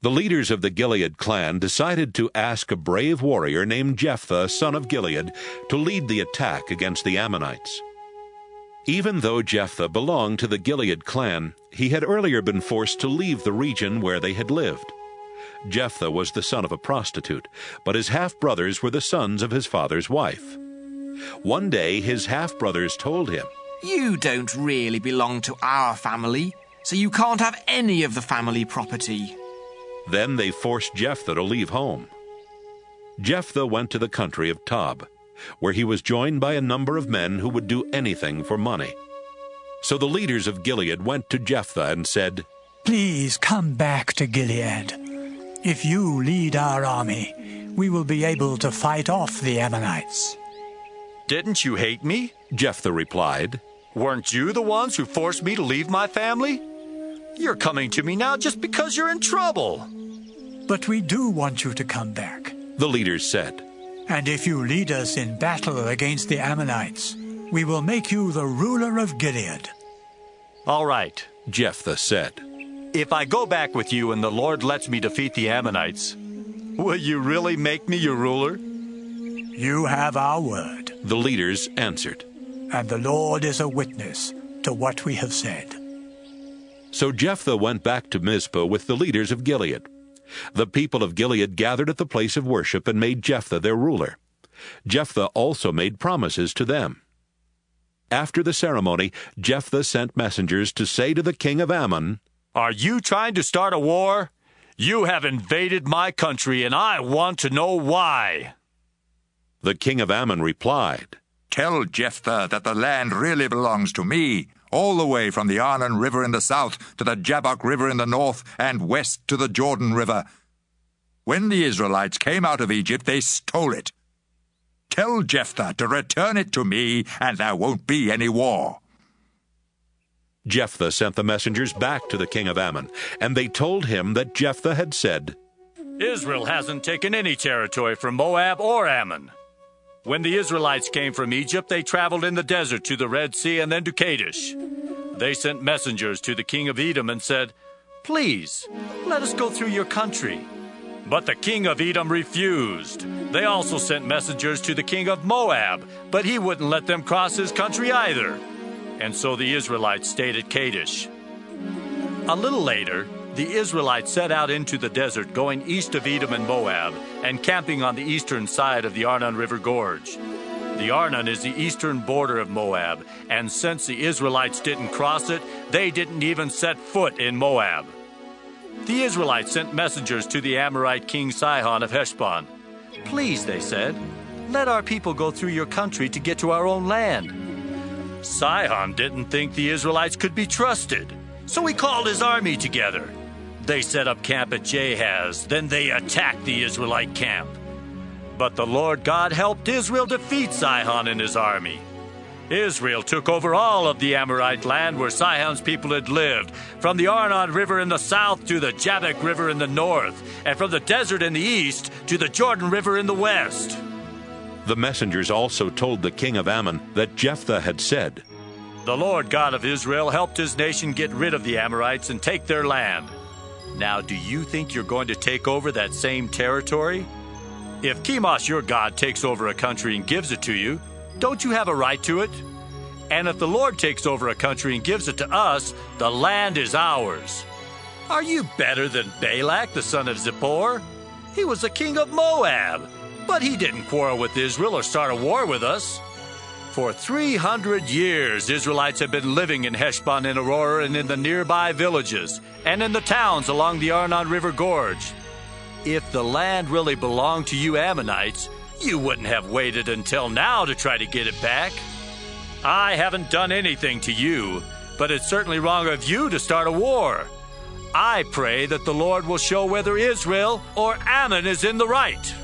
Speaker 1: The leaders of the Gilead clan decided to ask a brave warrior named Jephthah, son of Gilead, to lead the attack against the Ammonites. Even though Jephthah belonged to the Gilead clan, he had earlier been forced to leave the region where they had lived. Jephthah was the son of a prostitute, but his half-brothers were the sons of his father's wife. One day his half-brothers told him,
Speaker 14: "You don't really belong to our family, so you can't have any of the family property."
Speaker 1: Then they forced Jephthah to leave home. Jephthah went to the country of Tob, where he was joined by a number of men who would do anything for money. So the leaders of Gilead went to Jephthah and said,
Speaker 24: "Please come back to Gilead. If you lead our army, we will be able to fight off the Ammonites."
Speaker 25: "Didn't you hate me?"
Speaker 1: Jephthah replied.
Speaker 25: "Weren't you the ones who forced me to leave my family? You're coming to me now just because you're in trouble."
Speaker 24: "But we do want you to come back,"
Speaker 1: the leaders said.
Speaker 24: "And if you lead us in battle against the Ammonites, we will make you the ruler of Gilead."
Speaker 25: "All right,"
Speaker 1: Jephthah said.
Speaker 25: "If I go back with you and the Lord lets me defeat the Ammonites, Will you really make me your ruler?
Speaker 24: You have our word,
Speaker 1: the leaders answered.
Speaker 24: and the Lord is a witness to what we have said.
Speaker 1: So Jephthah went back to Mizpah with the leaders of Gilead. The people of Gilead gathered at the place of worship and made Jephthah their ruler. Jephthah also made promises to them. After the ceremony, Jephthah sent messengers to say to the king of Ammon,
Speaker 25: "Are you trying to start a war? You have invaded my country, and I want to know why."
Speaker 1: The king of Ammon replied,
Speaker 4: "Tell Jephthah that the land really belongs to me, all the way from the Arnon River in the south to the Jabbok River in the north and west to the Jordan River. When the Israelites came out of Egypt, they stole it. Tell Jephthah to return it to me, and there won't be any war."
Speaker 1: Jephthah sent the messengers back to the king of Ammon, and they told him that Jephthah had said,
Speaker 25: "Israel hasn't taken any territory from Moab or Ammon. When the Israelites came from Egypt, they traveled in the desert to the Red Sea and then to Kadesh. They sent messengers to the king of Edom and said, 'Please, let us go through your country.' But the king of Edom refused. They also sent messengers to the king of Moab, but he wouldn't let them cross his country either. And so the Israelites stayed at Kadesh. A little later, the Israelites set out into the desert, going east of Edom and Moab, and camping on the eastern side of the Arnon River Gorge. The Arnon is the eastern border of Moab, and since the Israelites didn't cross it, they didn't even set foot in Moab. The Israelites sent messengers to the Amorite king Sihon of Heshbon. 'Please,' they said, 'let our people go through your country to get to our own land.' Sihon didn't think the Israelites could be trusted, so he called his army together. They set up camp at Jahaz, then they attacked the Israelite camp. But the Lord God helped Israel defeat Sihon and his army. Israel took over all of the Amorite land where Sihon's people had lived, from the Arnon River in the south to the Jabbok River in the north, and from the desert in the east to the Jordan River in the west."
Speaker 1: The messengers also told the king of Ammon that Jephthah had said,
Speaker 25: "The Lord God of Israel helped his nation get rid of the Amorites and take their land. Now, do you think you're going to take over that same territory? If Chemosh, your God, takes over a country and gives it to you, don't you have a right to it? And if the Lord takes over a country and gives it to us, the land is ours. Are you better than Balak, the son of Zippor? He was the king of Moab, but he didn't quarrel with Israel or start a war with us. For 300 years, Israelites have been living in Heshbon and Aurora and in the nearby villages, and in the towns along the Arnon River Gorge. If the land really belonged to you Ammonites, you wouldn't have waited until now to try to get it back. I haven't done anything to you, but it's certainly wrong of you to start a war. I pray that the Lord will show whether Israel or Ammon is in the right."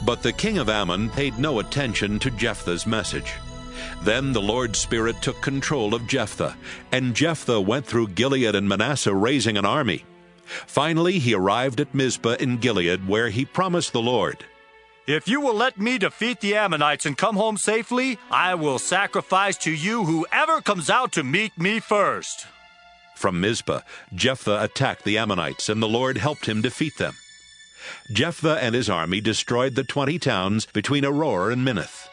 Speaker 1: But the king of Ammon paid no attention to Jephthah's message. Then the Lord's Spirit took control of Jephthah, and Jephthah went through Gilead and Manasseh raising an army. Finally, he arrived at Mizpah in Gilead, where he promised the Lord,
Speaker 25: "If you will let me defeat the Ammonites and come home safely, I will sacrifice to you whoever comes out to meet me first."
Speaker 1: From Mizpah, Jephthah attacked the Ammonites, and the Lord helped him defeat them. Jephthah and his army destroyed the 20 towns between Aroer and Minnith,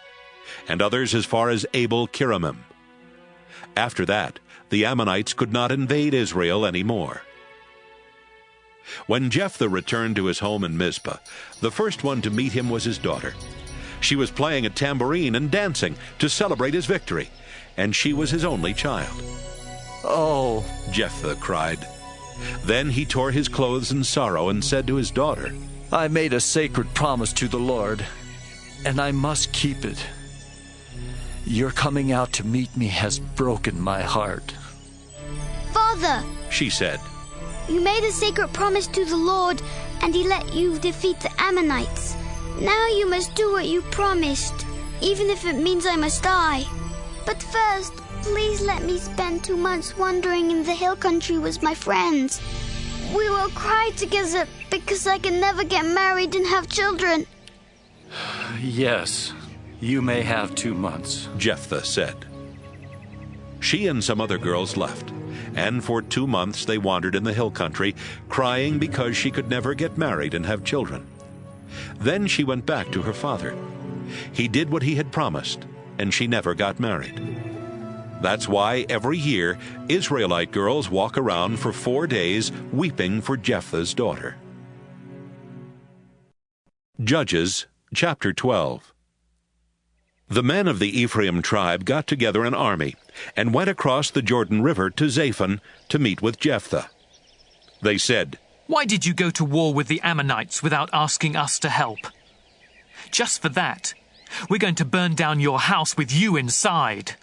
Speaker 1: and others as far as Abel-Kiramim. After that, the Ammonites could not invade Israel any more. When Jephthah returned to his home in Mizpah, the first one to meet him was his daughter. She was playing a tambourine and dancing to celebrate his victory, and she was his only child.
Speaker 23: "Oh,"
Speaker 1: Jephthah cried. Then he tore his clothes in sorrow and said to his daughter,
Speaker 23: "I made a sacred promise to the Lord, and I must keep it. Your coming out to meet me has broken my heart."
Speaker 9: "Father,"
Speaker 1: she said,
Speaker 9: "you made a sacred promise to the Lord, and he let you defeat the Ammonites. Now you must do what you promised, even if it means I must die. But first, please let me spend 2 months wandering in the hill country with my friends. We will cry together because I can never get married and have children."
Speaker 25: "Yes, you may have 2 months,"
Speaker 1: Jephthah said. She and some other girls left, and for 2 months they wandered in the hill country, crying because she could never get married and have children. Then she went back to her father. He did what he had promised, and she never got married. That's why every year Israelite girls walk around for 4 days weeping for Jephthah's daughter. Judges chapter 12. The men of the Ephraim tribe got together an army and went across the Jordan River to Zaphon to meet with Jephthah. They said,
Speaker 6: "Why did you go to war with the Ammonites without asking us to help? Just for that, we're going to burn down your house with you inside."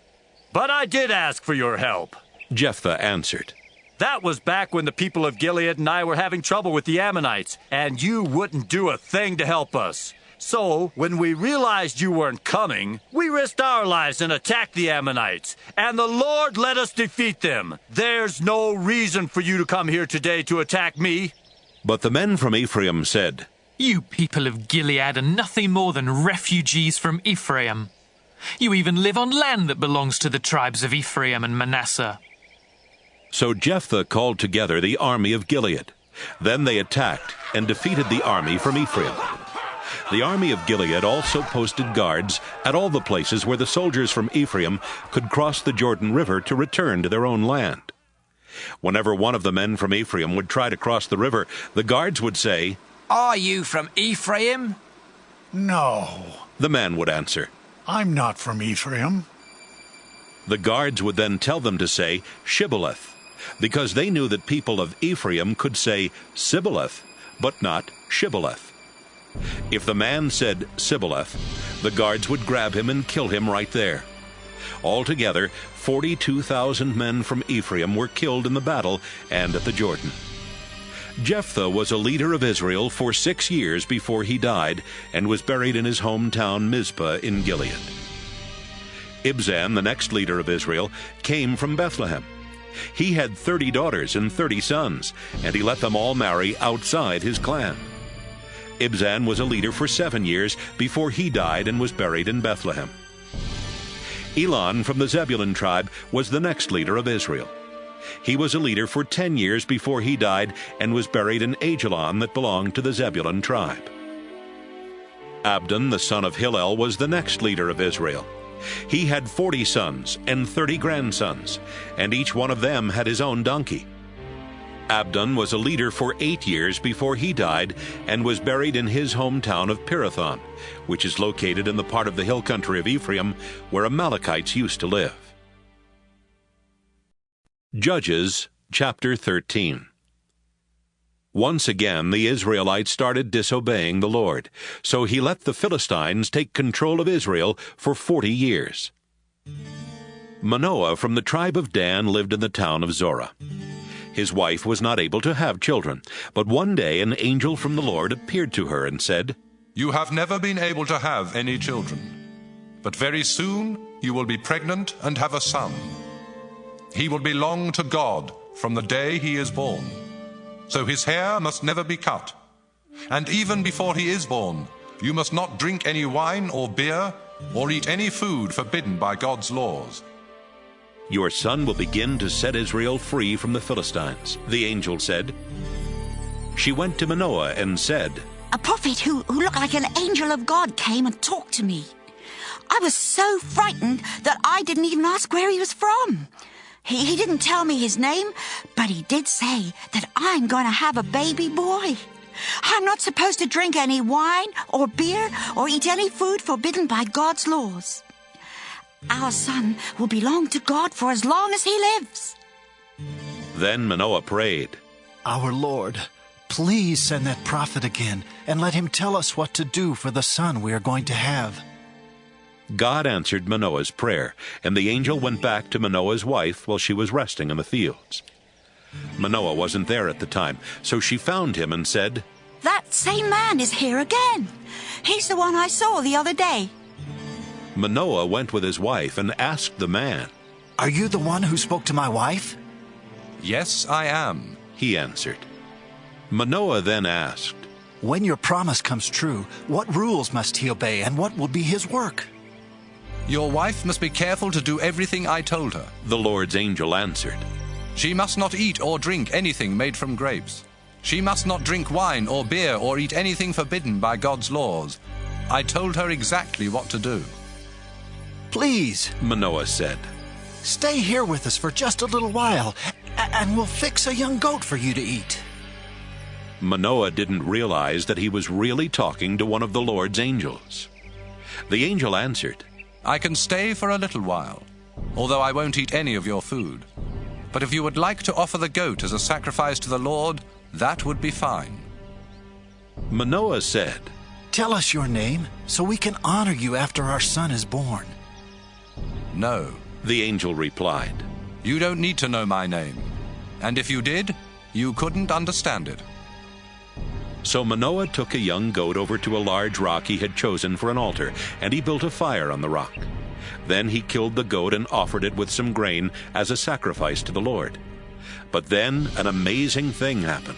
Speaker 25: "But I did ask for your help,"
Speaker 1: Jephthah answered.
Speaker 25: "That was back when the people of Gilead and I were having trouble with the Ammonites, and you wouldn't do a thing to help us. So, when we realized you weren't coming, we risked our lives and attacked the Ammonites, and the Lord let us defeat them. There's no reason for you to come here today to attack me."
Speaker 1: But the men from Ephraim said,
Speaker 6: "You people of Gilead are nothing more than refugees from Ephraim. You even live on land that belongs to the tribes of Ephraim and Manasseh."
Speaker 1: So Jephthah called together the army of Gilead. Then they attacked and defeated the army from Ephraim. The army of Gilead also posted guards at all the places where the soldiers from Ephraim could cross the Jordan River to return to their own land. Whenever one of the men from Ephraim would try to cross the river, the guards would say,
Speaker 10: "Are you from Ephraim?"
Speaker 18: "No,"
Speaker 1: the man would answer.
Speaker 18: "I'm not from Ephraim."
Speaker 1: The guards would then tell them to say Shibboleth, because they knew that people of Ephraim could say Sibboleth, but not Shibboleth. If the man said Sibboleth, the guards would grab him and kill him right there. Altogether, 42,000 men from Ephraim were killed in the battle and at the Jordan. Jephthah was a leader of Israel for 6 years before he died and was buried in his hometown Mizpah in Gilead. Ibzan, the next leader of Israel, came from Bethlehem. He had 30 daughters and 30 sons, and he let them all marry outside his clan. Ibzan was a leader for 7 years before he died and was buried in Bethlehem. Elon from the Zebulun tribe was the next leader of Israel. He was a leader for 10 years before he died and was buried in Ajalon that belonged to the Zebulun tribe. Abdon, the son of Hillel, was the next leader of Israel. He had 40 sons and 30 grandsons, and each one of them had his own donkey. Abdon was a leader for 8 years before he died and was buried in his hometown of Pirathon, which is located in the part of the hill country of Ephraim where Amalekites used to live. Judges chapter 13. Once again the Israelites started disobeying the Lord, so he let the Philistines take control of Israel for 40 years. Manoah from the tribe of Dan lived in the town of Zorah. His wife was not able to have children, but one day an angel from the Lord appeared to her and said,
Speaker 2: "You have never been able to have any children, but very soon you will be pregnant and have a son. He will belong to God from the day he is born, so his hair must never be cut. And even before he is born, you must not drink any wine or beer or eat any food forbidden by God's laws.
Speaker 1: Your son will begin to set Israel free from the Philistines," the angel said. She went to Manoah and said,
Speaker 12: "A prophet who looked like an angel of God came and talked to me. I was so frightened that I didn't even ask where he was from. He didn't tell me his name, but he did say that I'm going to have a baby boy. I'm not supposed to drink any wine or beer or eat any food forbidden by God's laws. Our son will belong to God for as long as he lives."
Speaker 1: Then Manoah prayed,
Speaker 17: "Our Lord, please send that prophet again and let him tell us what to do for the son we are going to have."
Speaker 1: God answered Manoah's prayer, and the angel went back to Manoah's wife while she was resting in the fields. Manoah wasn't there at the time, so she found him and said,
Speaker 12: "That same man is here again. He's the one I saw the other day."
Speaker 1: Manoah went with his wife and asked the man,
Speaker 17: "Are you the one who spoke to my wife?"
Speaker 2: "Yes, I am,"
Speaker 1: he answered. Manoah then asked,
Speaker 17: "When your promise comes true, what rules must he obey and what will be his work?"
Speaker 2: "Your wife must be careful to do everything I told her,"
Speaker 1: the Lord's angel answered.
Speaker 2: "She must not eat or drink anything made from grapes. She must not drink wine or beer or eat anything forbidden by God's laws. I told her exactly what to do.
Speaker 17: Please,
Speaker 1: Manoah said,
Speaker 17: stay here with us for just a little while, and we'll fix a young goat for you to eat.
Speaker 1: Manoah didn't realize that he was really talking to one of the Lord's angels. The angel answered,
Speaker 2: I can stay for a little while, although I won't eat any of your food. But if you would like to offer the goat as a sacrifice to the Lord, that would be fine.
Speaker 1: Manoah said,
Speaker 17: Tell us your name, so we can honor you after our son is born.
Speaker 2: No,
Speaker 1: the angel replied.
Speaker 2: You don't need to know my name. And if you did, you couldn't understand it.
Speaker 1: So Manoah took a young goat over to a large rock he had chosen for an altar, and he built a fire on the rock. Then he killed the goat and offered it with some grain as a sacrifice to the Lord. But then an amazing thing happened.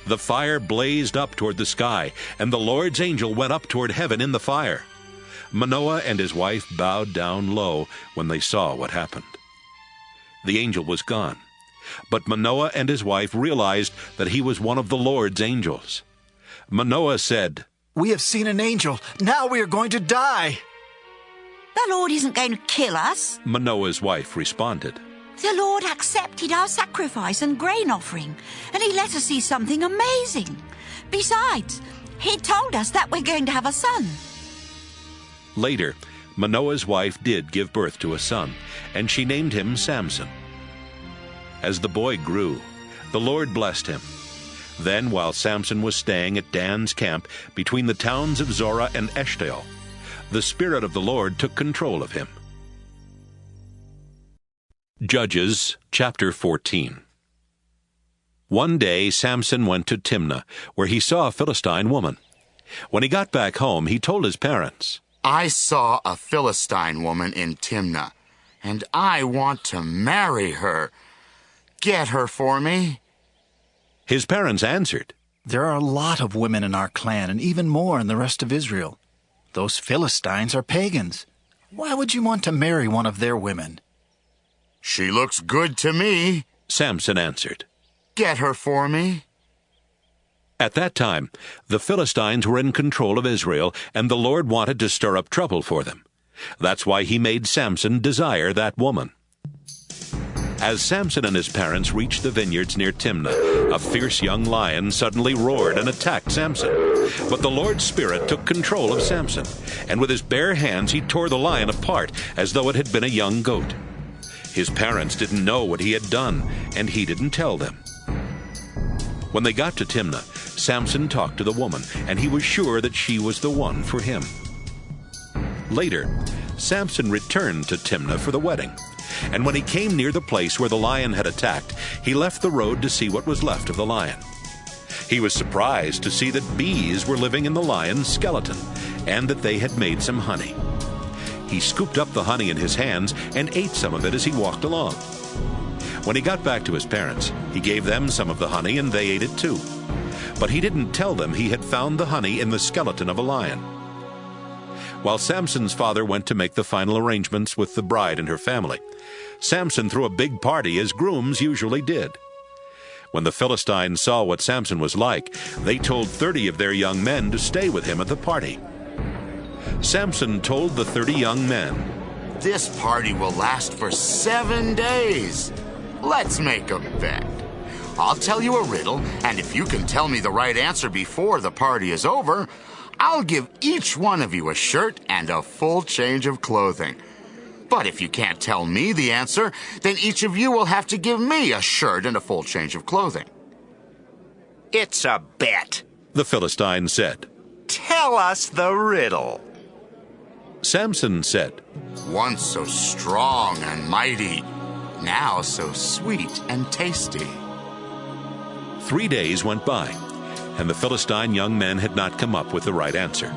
Speaker 1: The fire blazed up toward the sky, and the Lord's angel went up toward heaven in the fire. Manoah and his wife bowed down low when they saw what happened. The angel was gone, but Manoah and his wife realized that he was one of the Lord's angels. Manoah said,
Speaker 17: We have seen an angel. Now we are going to die.
Speaker 12: The Lord isn't going to kill us.
Speaker 1: Manoah's wife responded.
Speaker 12: The Lord accepted our sacrifice and grain offering, and he let us see something amazing. Besides, he told us that we're going to have a son.
Speaker 1: Later, Manoah's wife did give birth to a son, and she named him Samson. As the boy grew, the Lord blessed him. Then, while Samson was staying at Dan's camp between the towns of Zorah and Eshtaol, the Spirit of the Lord took control of him. Judges chapter 14. One day Samson went to Timnah, where he saw a Philistine woman. When he got back home, he told his parents,
Speaker 15: I saw a Philistine woman in Timnah, and I want to marry her. Get her for me.
Speaker 1: His parents answered,
Speaker 17: There are a lot of women in our clan, and even more in the rest of Israel. Those Philistines are pagans. Why would you want to marry one of their women?
Speaker 15: She looks good to me,
Speaker 1: Samson answered.
Speaker 15: Get her for me.
Speaker 1: At that time, the Philistines were in control of Israel, and the Lord wanted to stir up trouble for them. That's why he made Samson desire that woman. As Samson and his parents reached the vineyards near Timnah, a fierce young lion suddenly roared and attacked Samson. But the Lord's Spirit took control of Samson, and with his bare hands he tore the lion apart as though it had been a young goat. His parents didn't know what he had done, and he didn't tell them. When they got to Timnah, Samson talked to the woman, and he was sure that she was the one for him. Later, Samson returned to Timnah for the wedding. And when he came near the place where the lion had attacked, he left the road to see what was left of the lion. He was surprised to see that bees were living in the lion's skeleton, and that they had made some honey. He scooped up the honey in his hands and ate some of it as he walked along. When he got back to his parents, he gave them some of the honey, and they ate it too. But he didn't tell them he had found the honey in the skeleton of a lion. While Samson's father went to make the final arrangements with the bride and her family, Samson threw a big party as grooms usually did. When the Philistines saw what Samson was like, they told 30 of their young men to stay with him at the party. Samson told the 30 young men,
Speaker 15: This party will last for 7 days. Let's make a bet. I'll tell you a riddle, and if you can tell me the right answer before the party is over, I'll give each one of you a shirt and a full change of clothing. But if you can't tell me the answer, then each of you will have to give me a shirt and a full change of clothing.
Speaker 16: It's a bet,
Speaker 1: the Philistine said.
Speaker 16: Tell us the riddle.
Speaker 1: Samson said,
Speaker 15: Once so strong and mighty, now so sweet and tasty.
Speaker 1: 3 days went by, and the Philistine young men had not come up with the right answer.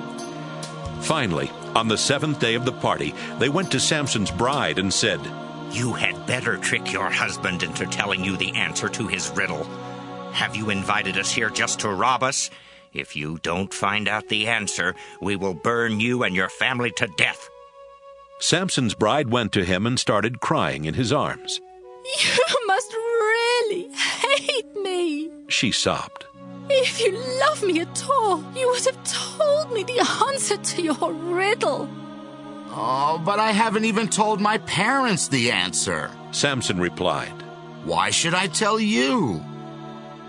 Speaker 1: Finally, on the 7th day of the party, they went to Samson's bride and said,
Speaker 16: You had better trick your husband into telling you the answer to his riddle. Have you invited us here just to rob us? If you don't find out the answer, we will burn you and your family to death.
Speaker 1: Samson's bride went to him and started crying in his arms.
Speaker 19: You must really hate me,
Speaker 1: she sobbed.
Speaker 5: If you love me at all, you would have told me the answer to your riddle.
Speaker 15: Oh, but I haven't even told my parents the answer,
Speaker 1: Samson replied.
Speaker 15: Why should I tell you?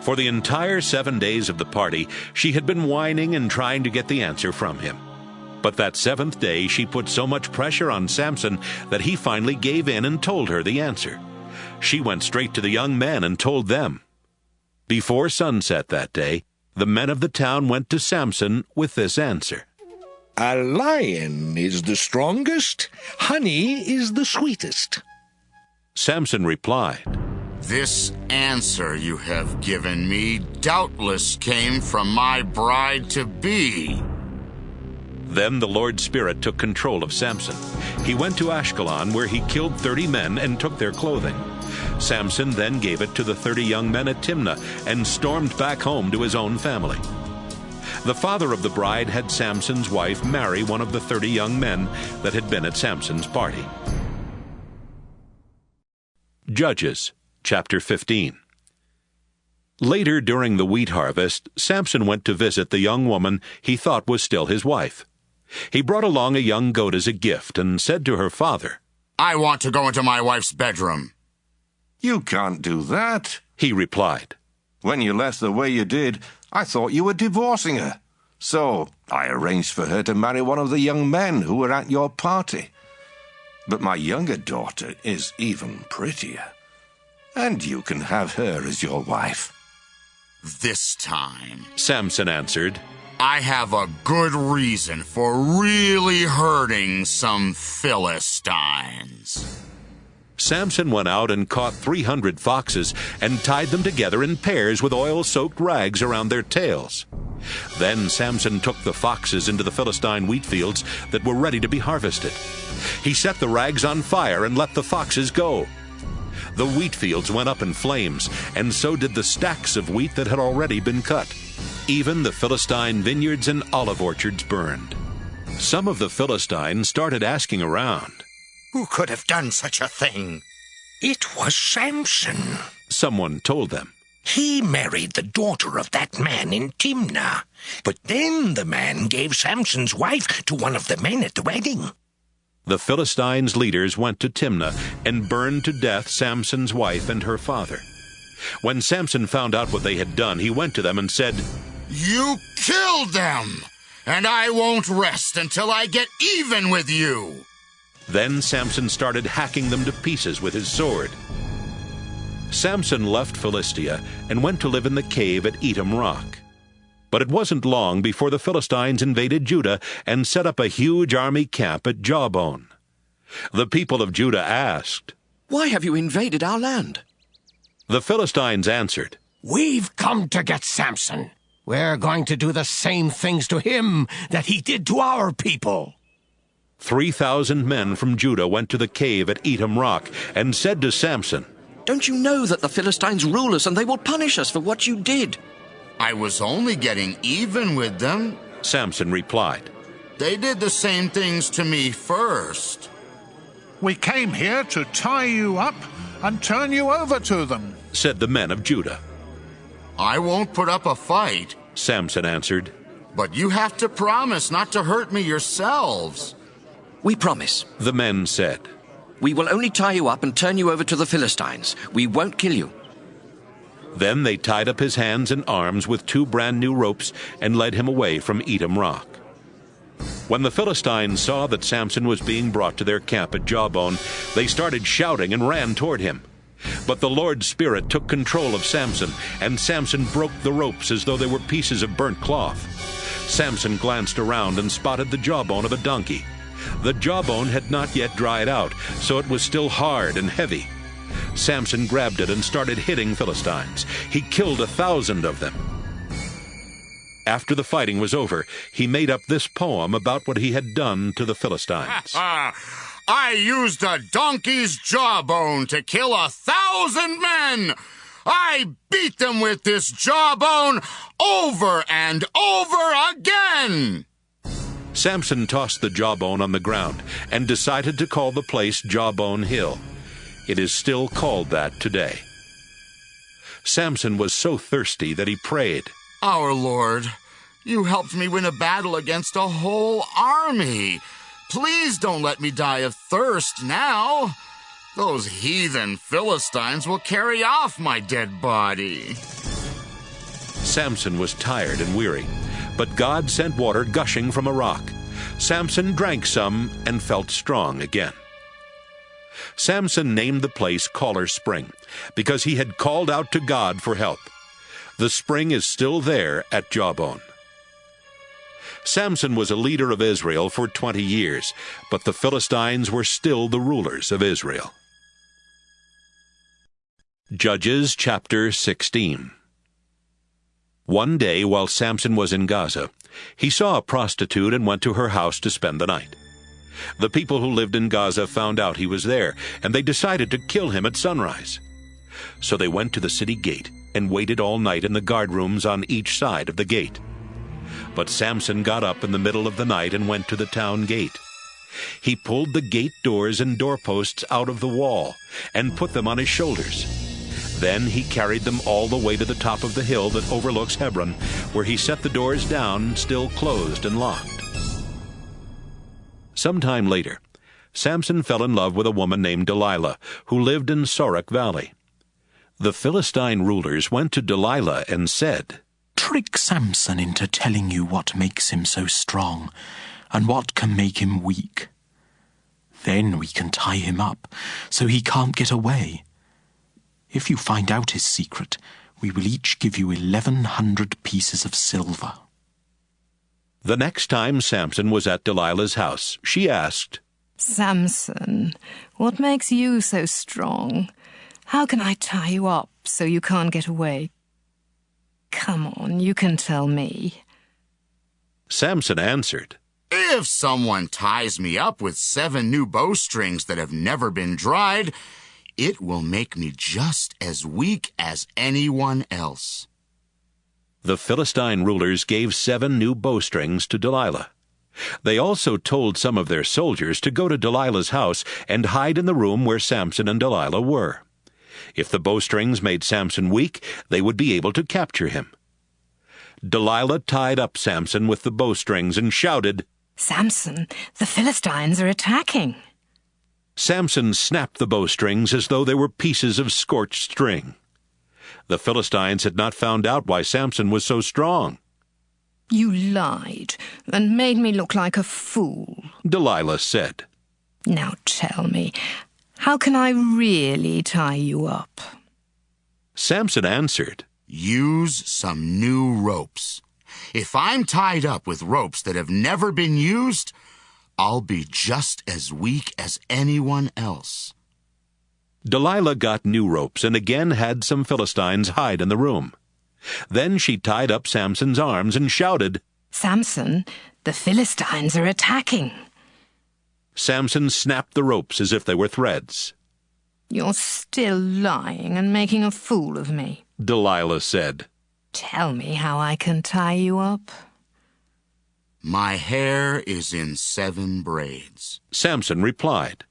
Speaker 1: For the entire 7 days of the party, she had been whining and trying to get the answer from him. But that 7th day, she put so much pressure on Samson that he finally gave in and told her the answer. She went straight to the young men and told them. Before sunset that day, the men of the town went to Samson with this answer.
Speaker 19: A lion is the strongest, honey is the sweetest.
Speaker 1: Samson replied,
Speaker 15: This answer you have given me doubtless came from my bride-to-be.
Speaker 1: Then the Lord's Spirit took control of Samson. He went to Ashkelon, where he killed 30 men and took their clothing. Samson then gave it to the 30 young men at Timnah and stormed back home to his own family. The father of the bride had Samson's wife marry one of the 30 young men that had been at Samson's party. Judges, chapter 15. Later during the wheat harvest, Samson went to visit the young woman he thought was still his wife. He brought along a young goat as a gift and said to her father,
Speaker 15: I want to go into my wife's bedroom.
Speaker 20: You can't do that,
Speaker 1: he replied.
Speaker 20: When you left the way you did, I thought you were divorcing her. So I arranged for her to marry one of the young men who were at your party. But my younger daughter is even prettier, and you can have her as your wife.
Speaker 15: This time,
Speaker 1: Samson answered,
Speaker 15: I have a good reason for really hurting some Philistines.
Speaker 1: Samson went out and caught 300 foxes and tied them together in pairs with oil-soaked rags around their tails. Then Samson took the foxes into the Philistine wheat fields that were ready to be harvested. He set the rags on fire and let the foxes go. The wheat fields went up in flames, and so did the stacks of wheat that had already been cut. Even the Philistine vineyards and olive orchards burned. Some of the Philistines started asking around,
Speaker 21: Who could have done such a thing?
Speaker 19: It was Samson.
Speaker 1: Someone told them.
Speaker 19: He married the daughter of that man in Timnah. But then the man gave Samson's wife to one of the men at the wedding.
Speaker 1: The Philistines' leaders went to Timnah and burned to death Samson's wife and her father. When Samson found out what they had done, he went to them and said,
Speaker 15: You killed them, and I won't rest until I get even with you.
Speaker 1: Then Samson started hacking them to pieces with his sword. Samson left Philistia and went to live in the cave at Etam Rock. But it wasn't long before the Philistines invaded Judah and set up a huge army camp at Jawbone. The people of Judah asked,
Speaker 22: Why have you invaded our land?
Speaker 1: The Philistines answered,
Speaker 19: We've come to get Samson. We're going to do the same things to him that he did to our people.
Speaker 1: 3,000 men from Judah went to the cave at Etam Rock and said to Samson,
Speaker 22: Don't you know that the Philistines rule us and they will punish us for what you did?
Speaker 15: I was only getting even with them.
Speaker 1: Samson replied,
Speaker 15: They did the same things to me first.
Speaker 18: We came here to tie you up and turn you over to them,
Speaker 1: said the men of Judah.
Speaker 15: I won't put up a fight,
Speaker 1: Samson answered.
Speaker 15: But you have to promise not to hurt me yourselves.
Speaker 22: We promise,
Speaker 1: the men said.
Speaker 22: We will only tie you up and turn you over to the Philistines. We won't kill you.
Speaker 1: Then they tied up his hands and arms with 2 brand new ropes and led him away from Etam Rock. When the Philistines saw that Samson was being brought to their camp at Jawbone, they started shouting and ran toward him. But the Lord's Spirit took control of Samson, and Samson broke the ropes as though they were pieces of burnt cloth. Samson glanced around and spotted the jawbone of a donkey. The jawbone had not yet dried out, so it was still hard and heavy. Samson grabbed it and started hitting Philistines. He killed 1,000 of them. After the fighting was over, he made up this poem about what he had done to the Philistines.
Speaker 15: I used a donkey's jawbone to kill 1,000 men. I beat them with this jawbone over and over again.
Speaker 1: Samson tossed the jawbone on the ground and decided to call the place Jawbone Hill. It is still called that today. Samson was so thirsty that he prayed,
Speaker 15: Our Lord, you helped me win a battle against a whole army. Please don't let me die of thirst now. Those heathen Philistines will carry off my dead body.
Speaker 1: Samson was tired and weary, but God sent water gushing from a rock. Samson drank some and felt strong again. Samson named the place Caller Spring because he had called out to God for help. The spring is still there at Jawbone. Samson was a leader of Israel for 20 years, but the Philistines were still the rulers of Israel. Judges chapter 16. One day, while Samson was in Gaza, he saw a prostitute and went to her house to spend the night. The people who lived in Gaza found out he was there, and they decided to kill him at sunrise. So they went to the city gate and waited all night in the guard rooms on each side of the gate. But Samson got up in the middle of the night and went to the town gate. He pulled the gate doors and doorposts out of the wall and put them on his shoulders. Then he carried them all the way to the top of the hill that overlooks Hebron, where he set the doors down, still closed and locked. Some time later, Samson fell in love with a woman named Delilah, who lived in Sorek Valley. The Philistine rulers went to Delilah and said,
Speaker 3: "Trick Samson into telling you what makes him so strong, and what can make him weak. Then we can tie him up, so he can't get away. If you find out his secret, we will each give you 1,100 pieces of silver."
Speaker 1: The next time Samson was at Delilah's house, she asked,
Speaker 7: "Samson, what makes you so strong? How can I tie you up so you can't get away? Come on, you can tell me."
Speaker 1: Samson answered,
Speaker 15: "If someone ties me up with 7 new bowstrings that have never been dried, it will make me just as weak as anyone else."
Speaker 1: The Philistine rulers gave 7 new bowstrings to Delilah. They also told some of their soldiers to go to Delilah's house and hide in the room where Samson and Delilah were. If the bowstrings made Samson weak, they would be able to capture him. Delilah tied up Samson with the bowstrings and shouted,
Speaker 7: "Samson, the Philistines are attacking."
Speaker 1: Samson snapped the bowstrings as though they were pieces of scorched string. The Philistines had not found out why Samson was so strong.
Speaker 7: "You lied and made me look like a fool,"
Speaker 1: Delilah said.
Speaker 7: "Now tell me, how can I really tie you up?"
Speaker 1: Samson answered,
Speaker 15: "Use some new ropes. If I'm tied up with ropes that have never been used, I'll be just as weak as anyone else."
Speaker 1: Delilah got new ropes and again had some Philistines hide in the room. Then she tied up Samson's arms and shouted,
Speaker 7: "Samson, the Philistines are attacking."
Speaker 1: Samson snapped the ropes as if they were threads.
Speaker 7: "You're still lying and making a fool of me,"
Speaker 1: Delilah said.
Speaker 7: "Tell me how I can tie you up."
Speaker 15: "My hair is in 7 braids,"
Speaker 1: Samson replied.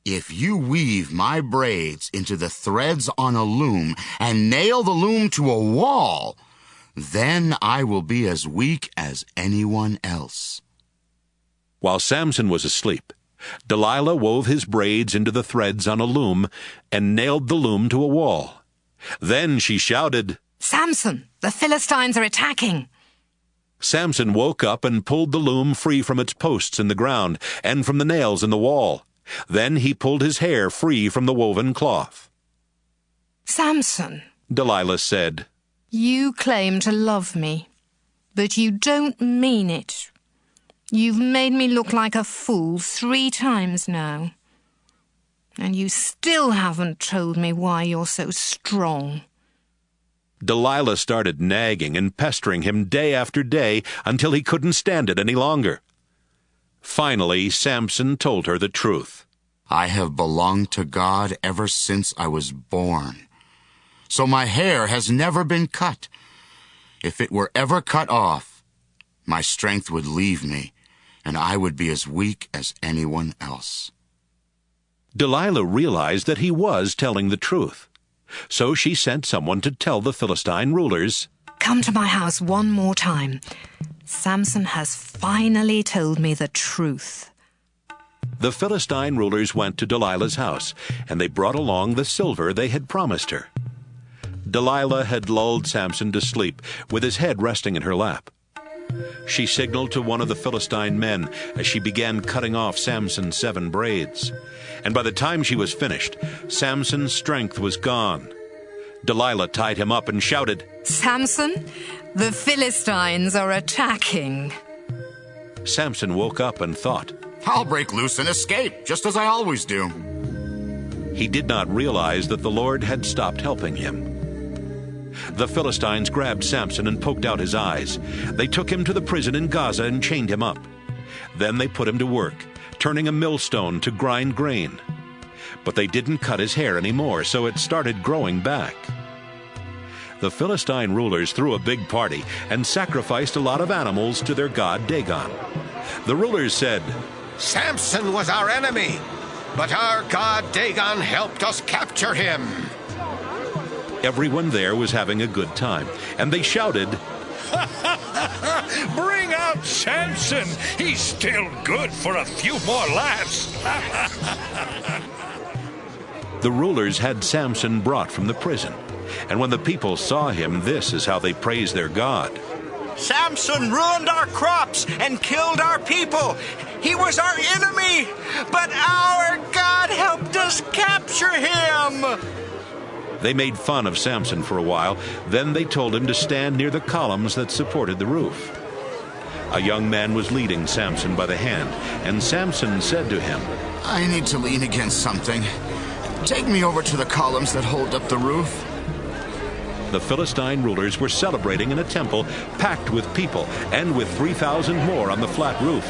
Speaker 15: "If you weave my braids into the threads on a loom and nail the loom to a wall, then I will be as weak as anyone else."
Speaker 1: While Samson was asleep, Delilah wove his braids into the threads on a loom and nailed the loom to a wall. Then she shouted,
Speaker 7: "Samson, the Philistines are attacking."
Speaker 1: Samson woke up and pulled the loom free from its posts in the ground and from the nails in the wall. Then he pulled his hair free from the woven cloth.
Speaker 7: "Samson,"
Speaker 1: Delilah said,
Speaker 7: "you claim to love me, but you don't mean it. You've made me look like a fool 3 times now. And you still haven't told me why you're so strong."
Speaker 1: Delilah started nagging and pestering him day after day until he couldn't stand it any longer. Finally, Samson told her the truth.
Speaker 15: "I have belonged to God ever since I was born, so my hair has never been cut. If it were ever cut off, my strength would leave me, and I would be as weak as anyone else."
Speaker 1: Delilah realized that he was telling the truth. So she sent someone to tell the Philistine rulers,
Speaker 7: come to my house one more time. Samson has finally told me the truth.
Speaker 1: The Philistine rulers went to Delilah's house, and they brought along the silver they had promised her. Delilah had lulled Samson to sleep, with his head resting in her lap. She signaled to one of the Philistine men as she began cutting off Samson's 7 braids. And by the time she was finished, Samson's strength was gone. Delilah tied him up and shouted,
Speaker 7: Samson, the Philistines are attacking.
Speaker 1: Samson woke up and thought,
Speaker 15: I'll break loose and escape, just as I always do.
Speaker 1: He did not realize that the Lord had stopped helping him. The Philistines grabbed Samson and poked out his eyes. They took him to the prison in Gaza and chained him up. Then they put him to work, turning a millstone to grind grain. But they didn't cut his hair anymore, so it started growing back. The Philistine rulers threw a big party and sacrificed a lot of animals to their god Dagon. The rulers said,
Speaker 8: Samson was our enemy, but our god Dagon helped us capture him.
Speaker 1: Everyone there was having a good time, and they shouted,
Speaker 18: Bring out Samson! He's still good for a few more laughs.
Speaker 1: The rulers had Samson brought from the prison, and when the people saw him, this is how they praised their god.
Speaker 11: Samson ruined our crops and killed our people. He was our enemy, but our God helped us capture him.
Speaker 1: They made fun of Samson for a while. Then they told him to stand near the columns that supported the roof. A young man was leading Samson by the hand, and Samson said to him,
Speaker 15: I need to lean against something. Take me over to the columns that hold up the roof.
Speaker 1: The Philistine rulers were celebrating in a temple packed with people and with 3,000 more on the flat roof.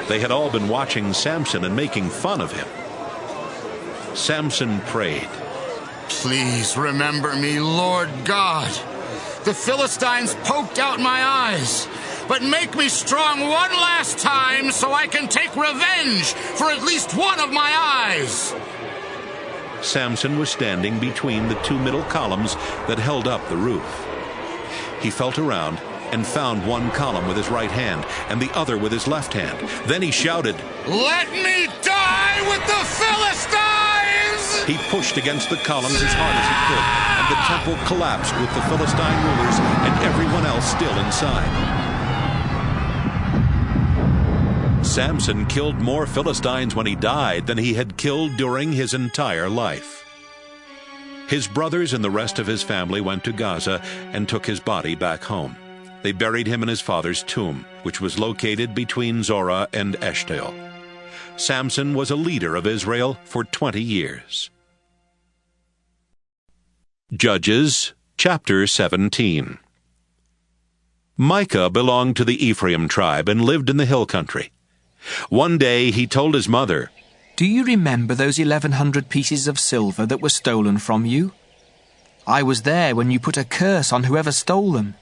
Speaker 1: They had all been watching Samson and making fun of him. Samson prayed,
Speaker 15: Please remember me, Lord God. The Philistines poked out my eyes, but make me strong one last time so I can take revenge for at least one of my eyes.
Speaker 1: Samson was standing between the 2 middle columns that held up the roof. He felt around and found one column with his right hand and the other with his left hand. Then he shouted,
Speaker 15: Let me die with the Philistines!
Speaker 1: He pushed against the columns as hard as he could, and the temple collapsed with the Philistine rulers and everyone else still inside. Samson killed more Philistines when he died than he had killed during his entire life. His brothers and the rest of his family went to Gaza and took his body back home. They buried him in his father's tomb, which was located between Zorah and Eshtaol. Samson was a leader of Israel for 20 years. Judges chapter 17. Micah belonged to the Ephraim tribe and lived in the hill country. One day he told his mother,
Speaker 10: Do you remember those 1,100 pieces of silver that were stolen from you? I was there when you put a curse on whoever stole them.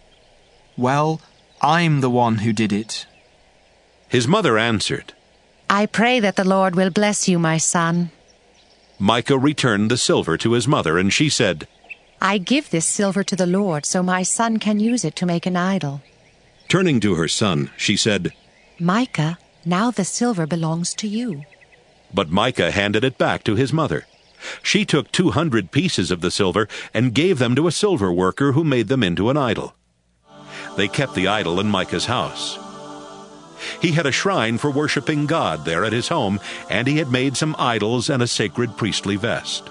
Speaker 10: Well, I'm the one who did it.
Speaker 1: His mother answered,
Speaker 13: I pray that the Lord will bless you, my son.
Speaker 1: Micah returned the silver to his mother, and she said,
Speaker 13: I give this silver to the Lord so my son can use it to make an idol.
Speaker 1: Turning to her son, she said,
Speaker 13: Micah, now the silver belongs to you.
Speaker 1: But Micah handed it back to his mother. She took 200 pieces of the silver and gave them to a silver worker who made them into an idol. They kept the idol in Micah's house. He had a shrine for worshiping God there at his home, and he had made some idols and a sacred priestly vest.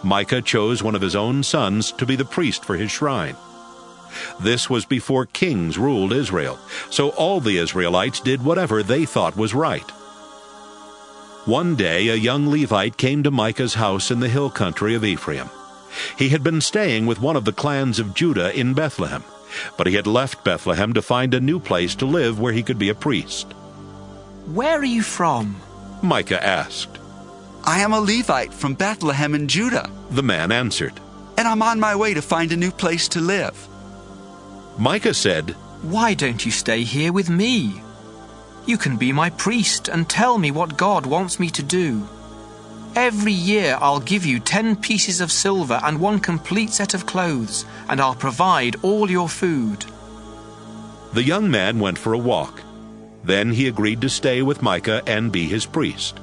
Speaker 1: Micah chose one of his own sons to be the priest for his shrine. This was before kings ruled Israel, so all the Israelites did whatever they thought was right. One day a young Levite came to Micah's house in the hill country of Ephraim. He had been staying with one of the clans of Judah in Bethlehem, but he had left Bethlehem to find a new place to live where he could be a priest.
Speaker 10: Where are you from?
Speaker 1: Micah asked.
Speaker 14: I am a Levite from Bethlehem in Judah.
Speaker 1: The man answered,
Speaker 14: And I'm on my way to find a new place to live.
Speaker 1: Micah said,
Speaker 10: Why don't you stay here with me? You can be my priest and tell me what God wants me to do. Every year I'll give you 10 pieces of silver and 1 complete set of clothes, and I'll provide all your food."
Speaker 1: The young man went for a walk. Then he agreed to stay with Micah and be his priest.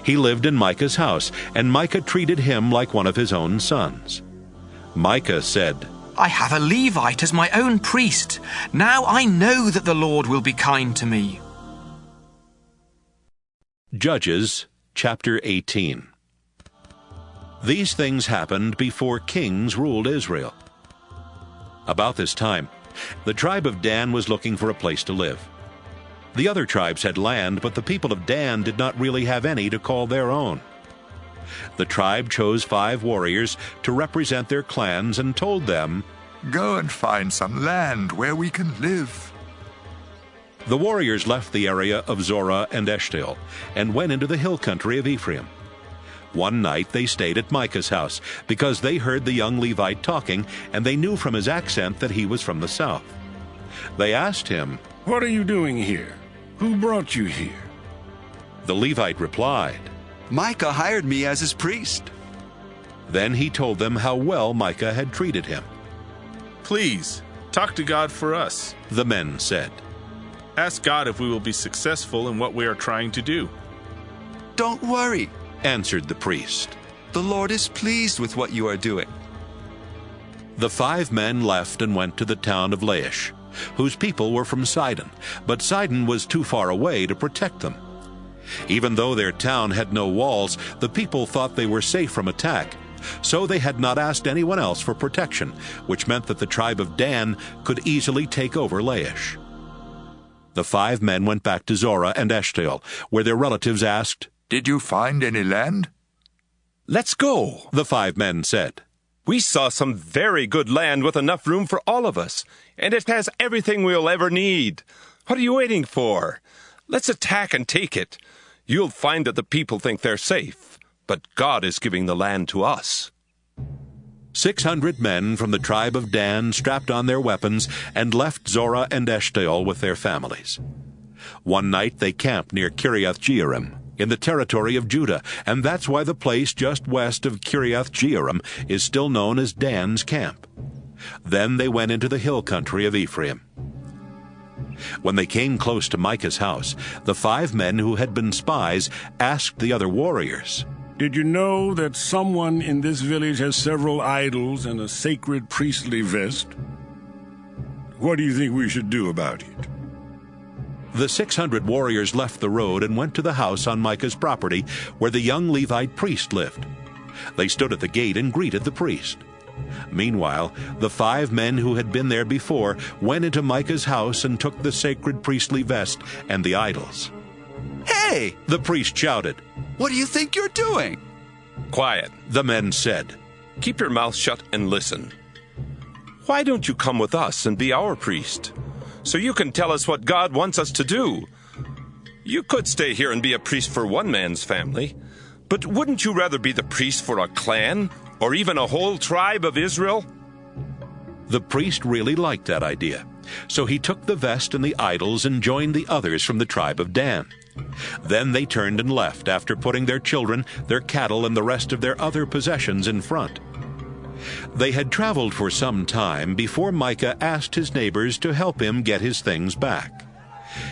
Speaker 1: He lived in Micah's house, and Micah treated him like one of his own sons. Micah said,
Speaker 10: "I have a Levite as my own priest. Now I know that the Lord will be kind to me."
Speaker 1: Judges chapter 18. These things happened before kings ruled Israel. About this time, the tribe of Dan was looking for a place to live. The other tribes had land, but the people of Dan did not really have any to call their own. The tribe chose 5 warriors to represent their clans and told them,
Speaker 4: "Go and find some land where we can live."
Speaker 1: The warriors left the area of Zorah and Eshtaol and went into the hill country of Ephraim. One night they stayed at Micah's house because they heard the young Levite talking, and they knew from his accent that he was from the south. They asked him,
Speaker 9: "What are you doing here? Who brought you here?"
Speaker 1: The Levite replied,
Speaker 14: "Micah hired me as his priest."
Speaker 1: Then he told them how well Micah had treated him.
Speaker 23: "Please, talk to God for us,"
Speaker 1: the men said.
Speaker 23: "Ask God if we will be successful in what we are trying to do."
Speaker 14: "Don't worry,"
Speaker 1: answered the priest.
Speaker 14: "The Lord is pleased with what you are doing."
Speaker 1: The 5 men left and went to the town of Laish, whose people were from Sidon, but Sidon was too far away to protect them. Even though their town had no walls, the people thought they were safe from attack, so they had not asked anyone else for protection, which meant that the tribe of Dan could easily take over Laish. The 5 men went back to Zorah and Eshtaol, where their relatives asked,
Speaker 4: "Did you find any land?"
Speaker 24: "Let's go,"
Speaker 1: the 5 men said.
Speaker 24: "We saw some very good land with enough room for all of us, and it has everything we'll ever need. What are you waiting for? Let's attack and take it. You'll find that the people think they're safe, but God is giving the land to us."
Speaker 1: 600 men from the tribe of Dan strapped on their weapons and left Zorah and Eshtaol with their families. One night they camped near Kiriath Jearim, in the territory of Judah, and that's why the place just west of Kiriath Jearim is still known as Dan's camp. Then they went into the hill country of Ephraim. When they came close to Micah's house, the 5 men who had been spies asked the other warriors,
Speaker 9: "Did you know that someone in this village has several idols and a sacred priestly vest? What do you think we should do about it?"
Speaker 1: The 600 warriors left the road and went to the house on Micah's property where the young Levite priest lived. They stood at the gate and greeted the priest. Meanwhile, the 5 men who had been there before went into Micah's house and took the sacred priestly vest and the idols.
Speaker 14: "Hey!"
Speaker 1: the priest shouted.
Speaker 14: "What do you think you're doing?"
Speaker 24: "Quiet,"
Speaker 1: the men said.
Speaker 24: "Keep your mouth shut and listen. Why don't you come with us and be our priest, so you can tell us what God wants us to do? You could stay here and be a priest for one man's family, but wouldn't you rather be the priest for a clan, or even a whole tribe of Israel?"
Speaker 1: The priest really liked that idea, so he took the vest and the idols and joined the others from the tribe of Dan. Then they turned and left after putting their children, their cattle, and the rest of their other possessions in front. They had traveled for some time before Micah asked his neighbors to help him get his things back.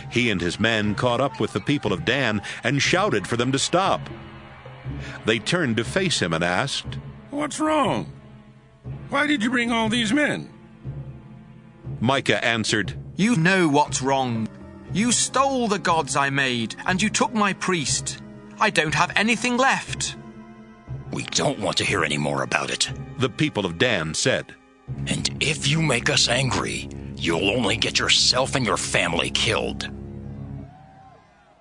Speaker 1: He and his men caught up with the people of Dan and shouted for them to stop. They turned to face him and asked,
Speaker 9: "What's wrong? Why did you bring all these men?"
Speaker 1: Micah answered,
Speaker 10: "You know what's wrong. You stole the gods I made, and you took my priest. I don't have anything left."
Speaker 19: "We don't want to hear any more about it,"
Speaker 1: the people of Dan said.
Speaker 19: "And if you make us angry, you'll only get yourself and your family killed."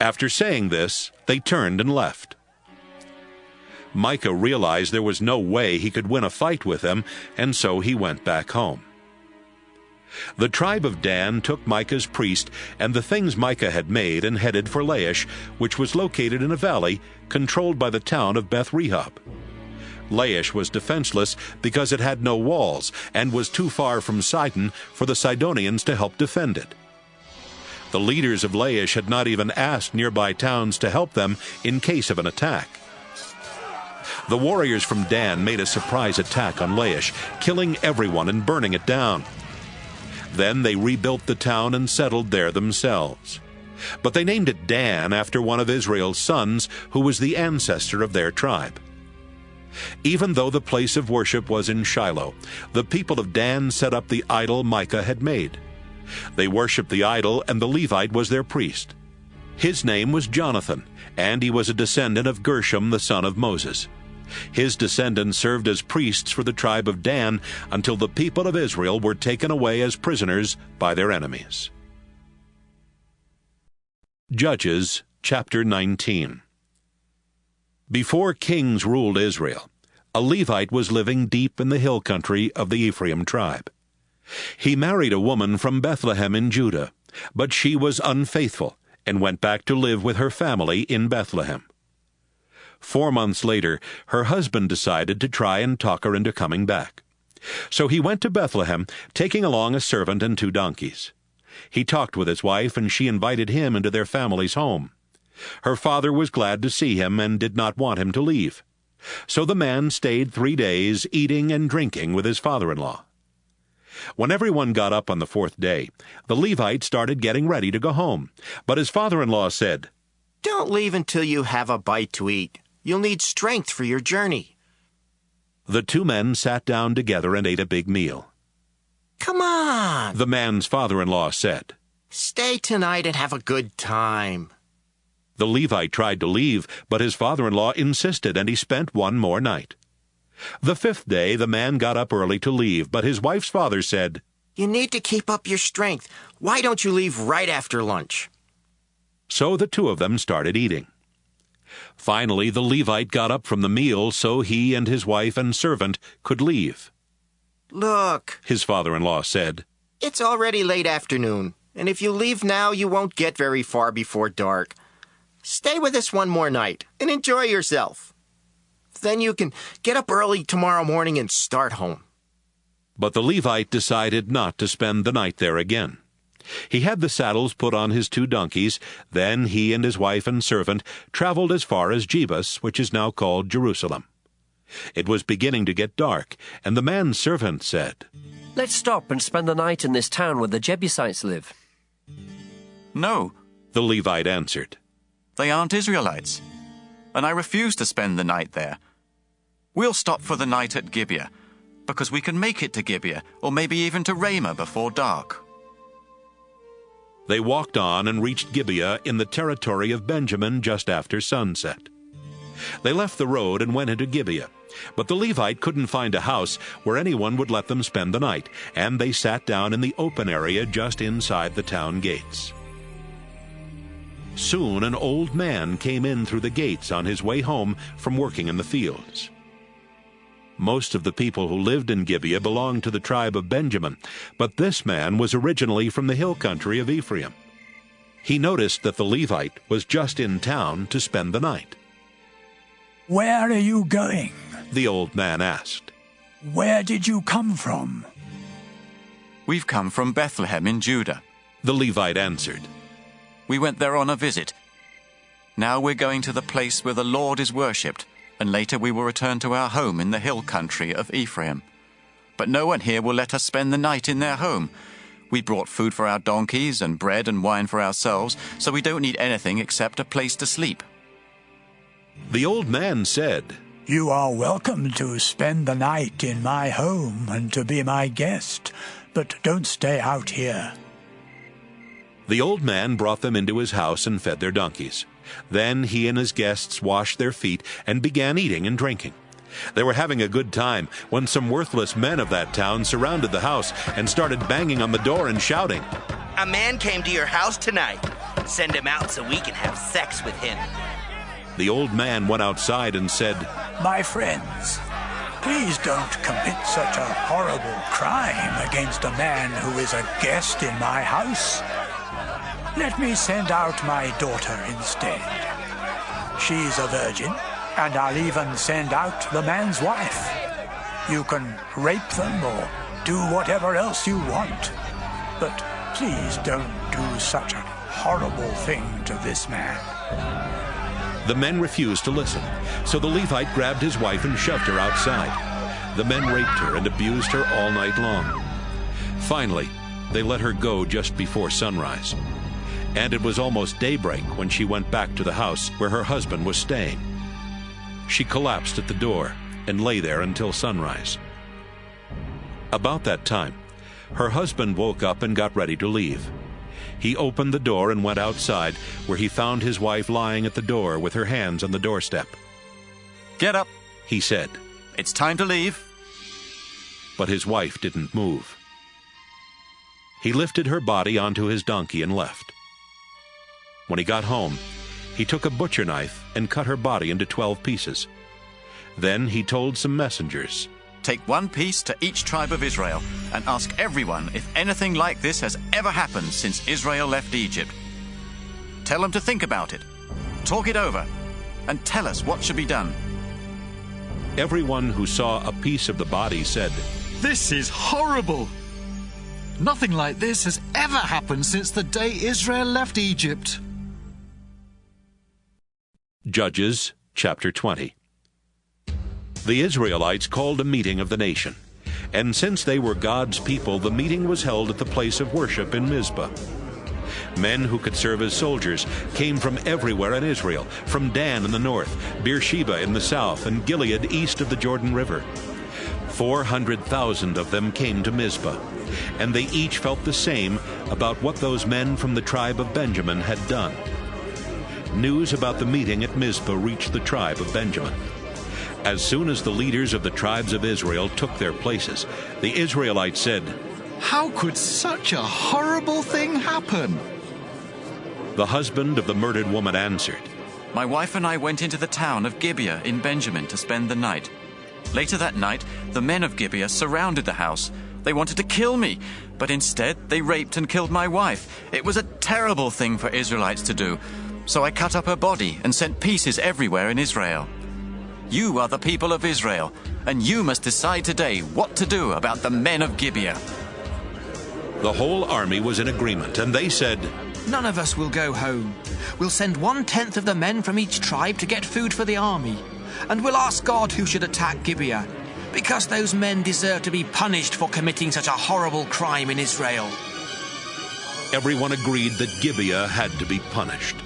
Speaker 1: After saying this, they turned and left. Micah realized there was no way he could win a fight with them, and so he went back home. The tribe of Dan took Micah's priest and the things Micah had made and headed for Laish, which was located in a valley controlled by the town of Beth-rehob. Laish was defenseless because it had no walls and was too far from Sidon for the Sidonians to help defend it. The leaders of Laish had not even asked nearby towns to help them in case of an attack. The warriors from Dan made a surprise attack on Laish, killing everyone and burning it down. Then they rebuilt the town and settled there themselves. But they named it Dan after one of Israel's sons, who was the ancestor of their tribe. Even though the place of worship was in Shiloh, the people of Dan set up the idol Micah had made. They worshipped the idol, and the Levite was their priest. His name was Jonathan, and he was a descendant of Gershom, the son of Moses. His descendants served as priests for the tribe of Dan until the people of Israel were taken away as prisoners by their enemies. Judges chapter 19. Before kings ruled Israel, a Levite was living deep in the hill country of the Ephraim tribe. He married a woman from Bethlehem in Judah, but she was unfaithful and went back to live with her family in Bethlehem. 4 months later, her husband decided to try and talk her into coming back. So he went to Bethlehem, taking along a servant and 2 donkeys. He talked with his wife, and she invited him into their family's home. Her father was glad to see him and did not want him to leave. So the man stayed 3 days, eating and drinking with his father-in-law. When everyone got up on the 4th day, the Levite started getting ready to go home. But his father-in-law said,
Speaker 11: "Don't leave until you have a bite to eat. You'll need strength for your journey."
Speaker 1: The 2 men sat down together and ate a big meal.
Speaker 11: "Come on,"
Speaker 1: the man's father-in-law said.
Speaker 11: "Stay tonight and have a good time."
Speaker 1: The Levite tried to leave, but his father-in-law insisted, and he spent 1 more night. The 5th day the man got up early to leave, but his wife's father said,
Speaker 11: "You need to keep up your strength. Why don't you leave right after lunch?"
Speaker 1: So the 2 of them started eating. Finally, the Levite got up from the meal so he and his wife and servant could leave.
Speaker 11: "Look,"
Speaker 1: his father-in-law said,
Speaker 11: "it's already late afternoon, and if you leave now, you won't get very far before dark. Stay with us 1 more night and enjoy yourself. Then you can get up early tomorrow morning and start home."
Speaker 1: But the Levite decided not to spend the night there again. He had the saddles put on his 2 donkeys. Then he and his wife and servant traveled as far as Jebus, which is now called Jerusalem. It was beginning to get dark, and the man's servant said,
Speaker 2: "Let's stop and spend the night in this town where the Jebusites live."
Speaker 6: "No,"
Speaker 1: the Levite answered.
Speaker 6: "They aren't Israelites, and I refuse to spend the night there. We'll stop for the night at Gibeah, because we can make it to Gibeah, or maybe even to Ramah before dark."
Speaker 1: They walked on and reached Gibeah in the territory of Benjamin just after sunset. They left the road and went into Gibeah, but the Levite couldn't find a house where anyone would let them spend the night, and they sat down in the open area just inside the town gates. Soon an old man came in through the gates on his way home from working in the fields. Most of the people who lived in Gibeah belonged to the tribe of Benjamin, but this man was originally from the hill country of Ephraim. He noticed that the Levite was just in town to spend the night.
Speaker 12: "Where are you going?"
Speaker 1: the old man asked.
Speaker 12: "Where did you come from?"
Speaker 6: "We've come from Bethlehem in Judah,"
Speaker 1: the Levite answered.
Speaker 6: "We went there on a visit. Now we're going to the place where the Lord is worshipped, and later we will return to our home in the hill country of Ephraim. But no one here will let us spend the night in their home. We brought food for our donkeys and bread and wine for ourselves, so we don't need anything except a place to sleep."
Speaker 1: The old man said,
Speaker 12: "You are welcome to spend the night in my home and to be my guest, but don't stay out here."
Speaker 1: The old man brought them into his house and fed their donkeys. Then he and his guests washed their feet and began eating and drinking. They were having a good time when some worthless men of that town surrounded the house and started banging on the door and shouting,
Speaker 17: "A man came to your house tonight. Send him out so we can have sex with him."
Speaker 1: The old man went outside and said,
Speaker 12: "My friends, please don't commit such a horrible crime against a man who is a guest in my house. Let me send out my daughter instead. She's a virgin, and I'll even send out the man's wife. You can rape them or do whatever else you want, but please don't do such a horrible thing to this man."
Speaker 1: The men refused to listen, so the Levite grabbed his wife and shoved her outside. The men raped her and abused her all night long. Finally, they let her go just before sunrise. And it was almost daybreak when she went back to the house where her husband was staying. She collapsed at the door and lay there until sunrise. About that time, her husband woke up and got ready to leave. He opened the door and went outside, where he found his wife lying at the door with her hands on the doorstep.
Speaker 6: "Get up,"
Speaker 1: he said.
Speaker 6: "It's time to leave."
Speaker 1: But his wife didn't move. He lifted her body onto his donkey and left. When he got home, he took a butcher knife and cut her body into 12 pieces. Then he told some messengers,
Speaker 6: "Take one piece to each tribe of Israel and ask everyone if anything like this has ever happened since Israel left Egypt. Tell them to think about it, talk it over, and tell us what should be done."
Speaker 1: Everyone who saw a piece of the body said,
Speaker 5: "This is horrible. Nothing like this has ever happened since the day Israel left Egypt."
Speaker 1: Judges chapter 20. The Israelites called a meeting of the nation, and since they were God's people, the meeting was held at the place of worship in Mizpah. Men who could serve as soldiers came from everywhere in Israel, from Dan in the north, Beersheba in the south, and Gilead east of the Jordan River. 400,000 of them came to Mizpah, and they each felt the same about what those men from the tribe of Benjamin had done. News about the meeting at Mizpah reached the tribe of Benjamin. As soon as the leaders of the tribes of Israel took their places, the Israelites said,
Speaker 5: "How could such a horrible thing happen?"
Speaker 1: The husband of the murdered woman answered,
Speaker 6: "My wife and I went into the town of Gibeah in Benjamin to spend the night. Later that night, the men of Gibeah surrounded the house. They wanted to kill me, but instead they raped and killed my wife. It was a terrible thing for Israelites to do. So I cut up her body and sent pieces everywhere in Israel. You are the people of Israel, and you must decide today what to do about the men of Gibeah."
Speaker 1: The whole army was in agreement, and they said,
Speaker 10: "None of us will go home. We'll send 1/10 of the men from each tribe to get food for the army, and we'll ask God who should attack Gibeah, because those men deserve to be punished for committing such a horrible crime in Israel."
Speaker 1: Everyone agreed that Gibeah had to be punished.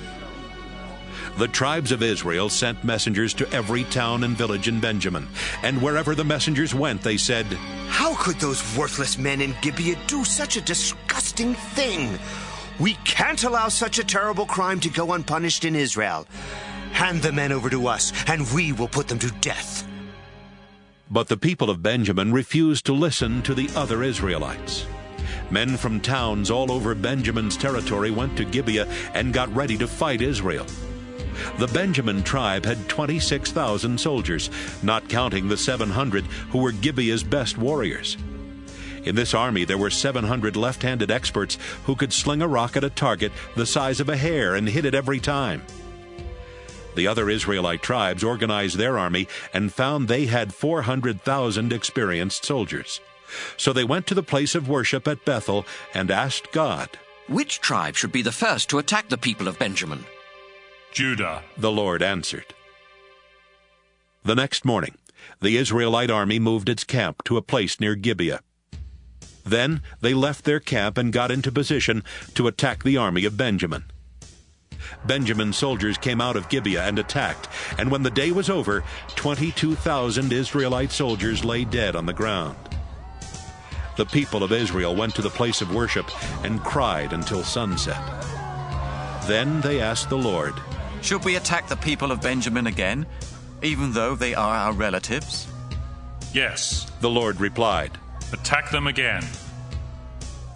Speaker 1: The tribes of Israel sent messengers to every town and village in Benjamin, and wherever the messengers went, they said,
Speaker 16: "How could those worthless men in Gibeah do such a disgusting thing? We can't allow such a terrible crime to go unpunished in Israel. Hand the men over to us, and we will put them to death."
Speaker 1: But the people of Benjamin refused to listen to the other Israelites. Men from towns all over Benjamin's territory went to Gibeah and got ready to fight Israel. The Benjamin tribe had 26,000 soldiers, not counting the 700 who were Gibeah's best warriors. In this army there were 700 left-handed experts who could sling a rock at a target the size of a hair and hit it every time. The other Israelite tribes organized their army and found they had 400,000 experienced soldiers. So they went to the place of worship at Bethel and asked God,
Speaker 22: "Which tribe should be the first to attack the people of Benjamin?"
Speaker 1: "Judah," the Lord answered. The next morning, the Israelite army moved its camp to a place near Gibeah. Then they left their camp and got into position to attack the army of Benjamin. Benjamin's soldiers came out of Gibeah and attacked, and when the day was over, 22,000 Israelite soldiers lay dead on the ground. The people of Israel went to the place of worship and cried until sunset. Then they asked the Lord,
Speaker 6: "Should we attack the people of Benjamin again, even though they are our relatives?"
Speaker 1: "Yes," the Lord replied.
Speaker 20: "Attack them again."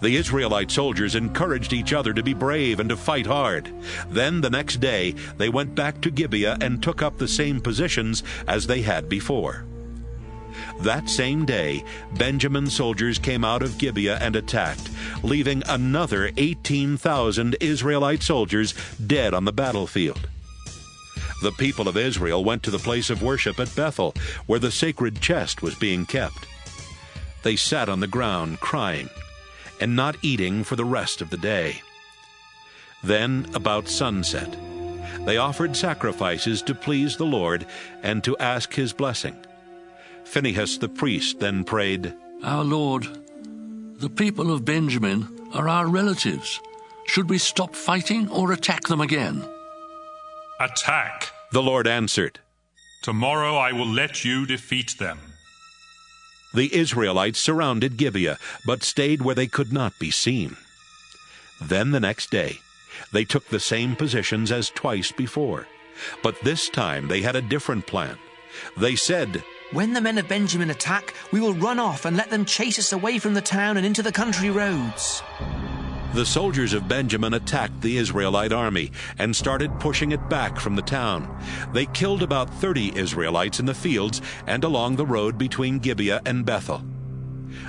Speaker 1: The Israelite soldiers encouraged each other to be brave and to fight hard. Then the next day they went back to Gibeah and took up the same positions as they had before. That same day, Benjamin's soldiers came out of Gibeah and attacked, leaving another 18,000 Israelite soldiers dead on the battlefield. The people of Israel went to the place of worship at Bethel, where the sacred chest was being kept. They sat on the ground crying and not eating for the rest of the day. Then, about sunset, They offered sacrifices to please the Lord and to ask his blessing. Phinehas the priest then prayed,
Speaker 3: Our Lord, the people of Benjamin are our relatives. Should we stop fighting or attack them again?
Speaker 7: Attack,
Speaker 1: the Lord answered.
Speaker 7: Tomorrow I will let you defeat them.
Speaker 1: The Israelites surrounded Gibeah, but stayed where they could not be seen. Then the next day, they took the same positions as twice before. But this time they had a different plan. They said,
Speaker 10: When the men of Benjamin attack, we will run off and let them chase us away from the town and into the country roads.
Speaker 1: The soldiers of Benjamin attacked the Israelite army and started pushing it back from the town. They killed about 30 Israelites in the fields and along the road between Gibeah and Bethel.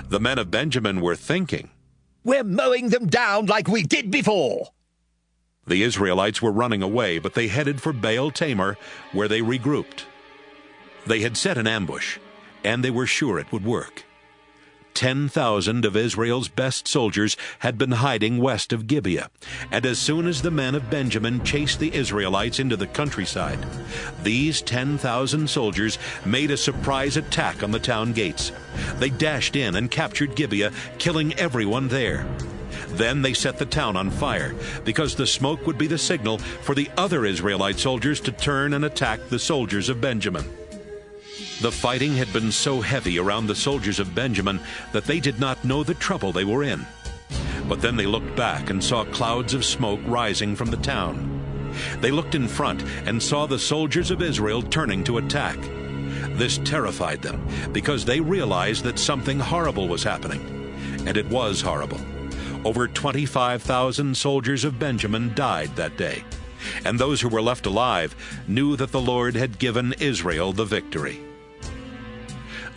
Speaker 1: The men of Benjamin were thinking,
Speaker 20: We're mowing them down like we did before.
Speaker 1: The Israelites were running away, but they headed for Baal Tamar, where they regrouped. They had set an ambush, and they were sure it would work. 10,000 of Israel's best soldiers had been hiding west of Gibeah, and as soon as the men of Benjamin chased the Israelites into the countryside, these 10,000 soldiers made a surprise attack on the town gates. They dashed in and captured Gibeah, killing everyone there. Then they set the town on fire, because the smoke would be the signal for the other Israelite soldiers to turn and attack the soldiers of Benjamin. The fighting had been so heavy around the soldiers of Benjamin that they did not know the trouble they were in. But then they looked back and saw clouds of smoke rising from the town. They looked in front and saw the soldiers of Israel turning to attack. This terrified them, because they realized that something horrible was happening. And it was horrible. Over 25,000 soldiers of Benjamin died that day. And those who were left alive knew that the Lord had given Israel the victory.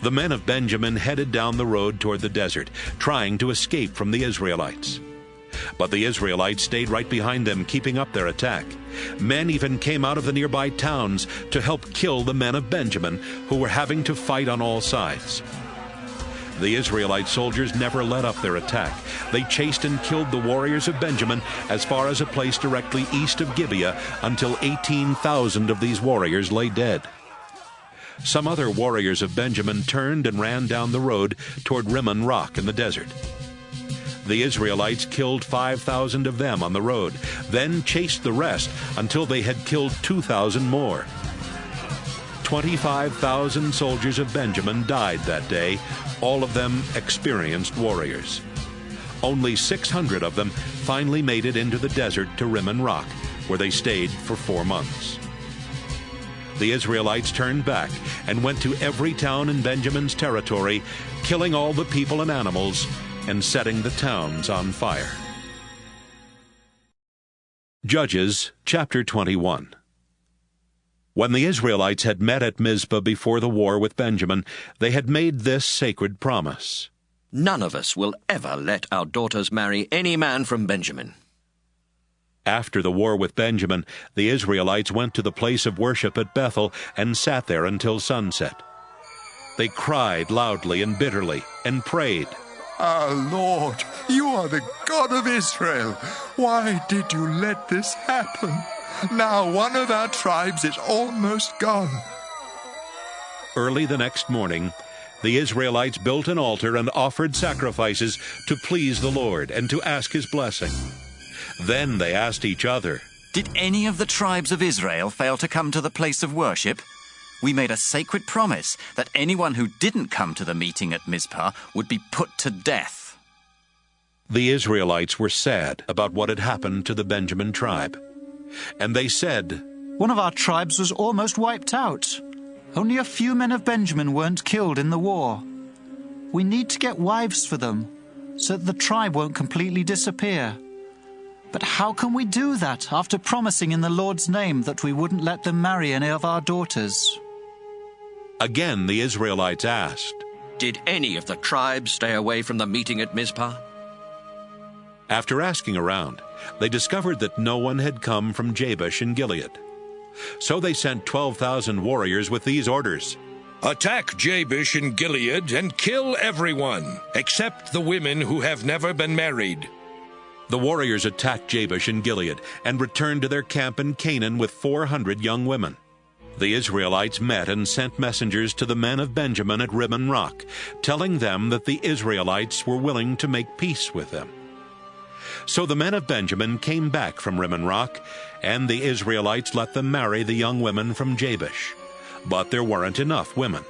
Speaker 1: The men of Benjamin headed down the road toward the desert, trying to escape from the Israelites. But the Israelites stayed right behind them, keeping up their attack. Men even came out of the nearby towns to help kill the men of Benjamin, who were having to fight on all sides. The Israelite soldiers never let up their attack. They chased and killed the warriors of Benjamin as far as a place directly east of Gibeah, until 18,000 of these warriors lay dead. Some other warriors of Benjamin turned and ran down the road toward Rimmon Rock in the desert. The Israelites killed 5,000 of them on the road, then chased the rest until they had killed 2,000 more. 25,000 soldiers of Benjamin died that day, all of them experienced warriors. Only 600 of them finally made it into the desert to Rimmon Rock, where they stayed for 4 months. The Israelites turned back and went to every town in Benjamin's territory, killing all the people and animals and setting the towns on fire. Judges chapter 21. When the Israelites had met at Mizpah before the war with Benjamin, they had made this sacred promise.
Speaker 22: None of us will ever let our daughters marry any man from Benjamin.
Speaker 1: After the war with Benjamin, the Israelites went to the place of worship at Bethel and sat there until sunset. They cried loudly and bitterly and prayed,
Speaker 4: Our Lord, you are the God of Israel. Why did you let this happen? Now one of our tribes is almost gone.
Speaker 1: Early the next morning, the Israelites built an altar and offered sacrifices to please the Lord and to ask his blessing. Then they asked each other,
Speaker 6: Did any of the tribes of Israel fail to come to the place of worship? We made a sacred promise that anyone who didn't come to the meeting at Mizpah would be put to death.
Speaker 1: The Israelites were sad about what had happened to the Benjamin tribe. And they said,
Speaker 5: One of our tribes was almost wiped out. Only a few men of Benjamin weren't killed in the war. We need to get wives for them, so that the tribe won't completely disappear. But how can we do that after promising in the Lord's name that we wouldn't let them marry any of our daughters?
Speaker 1: Again the Israelites asked,
Speaker 22: Did any of the tribes stay away from the meeting at Mizpah?
Speaker 1: After asking around, they discovered that no one had come from Jabesh in Gilead. So they sent 12,000 warriors with these orders.
Speaker 19: Attack Jabesh in Gilead and kill everyone, except the women who have never been married.
Speaker 1: The warriors attacked Jabesh in Gilead and returned to their camp in Canaan with 400 young women. The Israelites met and sent messengers to the men of Benjamin at Rimmon Rock, telling them that the Israelites were willing to make peace with them. So the men of Benjamin came back from Rimmon Rock, and the Israelites let them marry the young women from Jabesh. But there weren't enough women.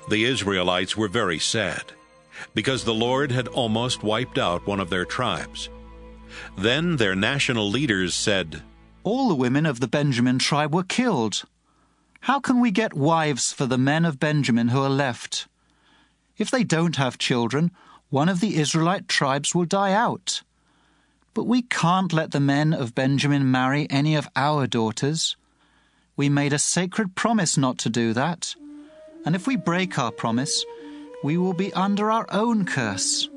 Speaker 1: The Israelites were very sad, because the Lord had almost wiped out one of their tribes. Then their national leaders said,
Speaker 5: "All the women of the Benjamin tribe were killed. How can we get wives for the men of Benjamin who are left? If they don't have children, one of the Israelite tribes will die out. But we can't let the men of Benjamin marry any of our daughters. We made a sacred promise not to do that. And if we break our promise, we will be under our own curse."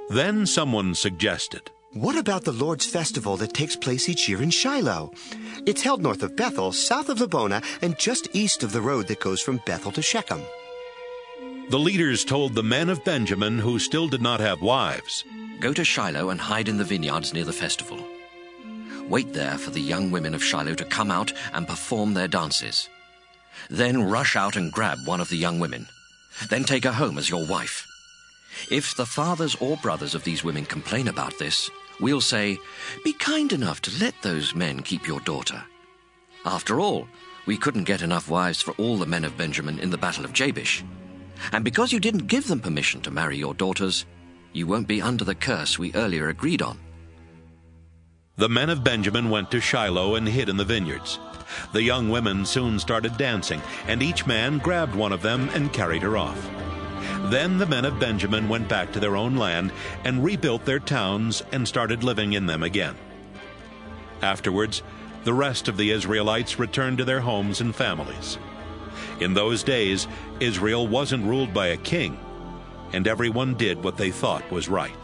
Speaker 1: Then someone suggested,
Speaker 16: "What about the Lord's festival that takes place each year in Shiloh? It's held north of Bethel, south of Lebonah, and just east of the road that goes from Bethel to Shechem."
Speaker 1: The leaders told the men of Benjamin who still did not have wives,
Speaker 22: "Go to Shiloh and hide in the vineyards near the festival. Wait there for the young women of Shiloh to come out and perform their dances. Then rush out and grab one of the young women. Then take her home as your wife. If the fathers or brothers of these women complain about this, we'll say, 'Be kind enough to let those men keep your daughter.' After all, we couldn't get enough wives for all the men of Benjamin in the battle of Jabesh. And because you didn't give them permission to marry your daughters, you won't be under the curse we earlier agreed on."
Speaker 1: The men of Benjamin went to Shiloh and hid in the vineyards. The young women soon started dancing, and each man grabbed one of them and carried her off. Then the men of Benjamin went back to their own land and rebuilt their towns and started living in them again. Afterwards, the rest of the Israelites returned to their homes and families. In those days, Israel wasn't ruled by a king, and everyone did what they thought was right.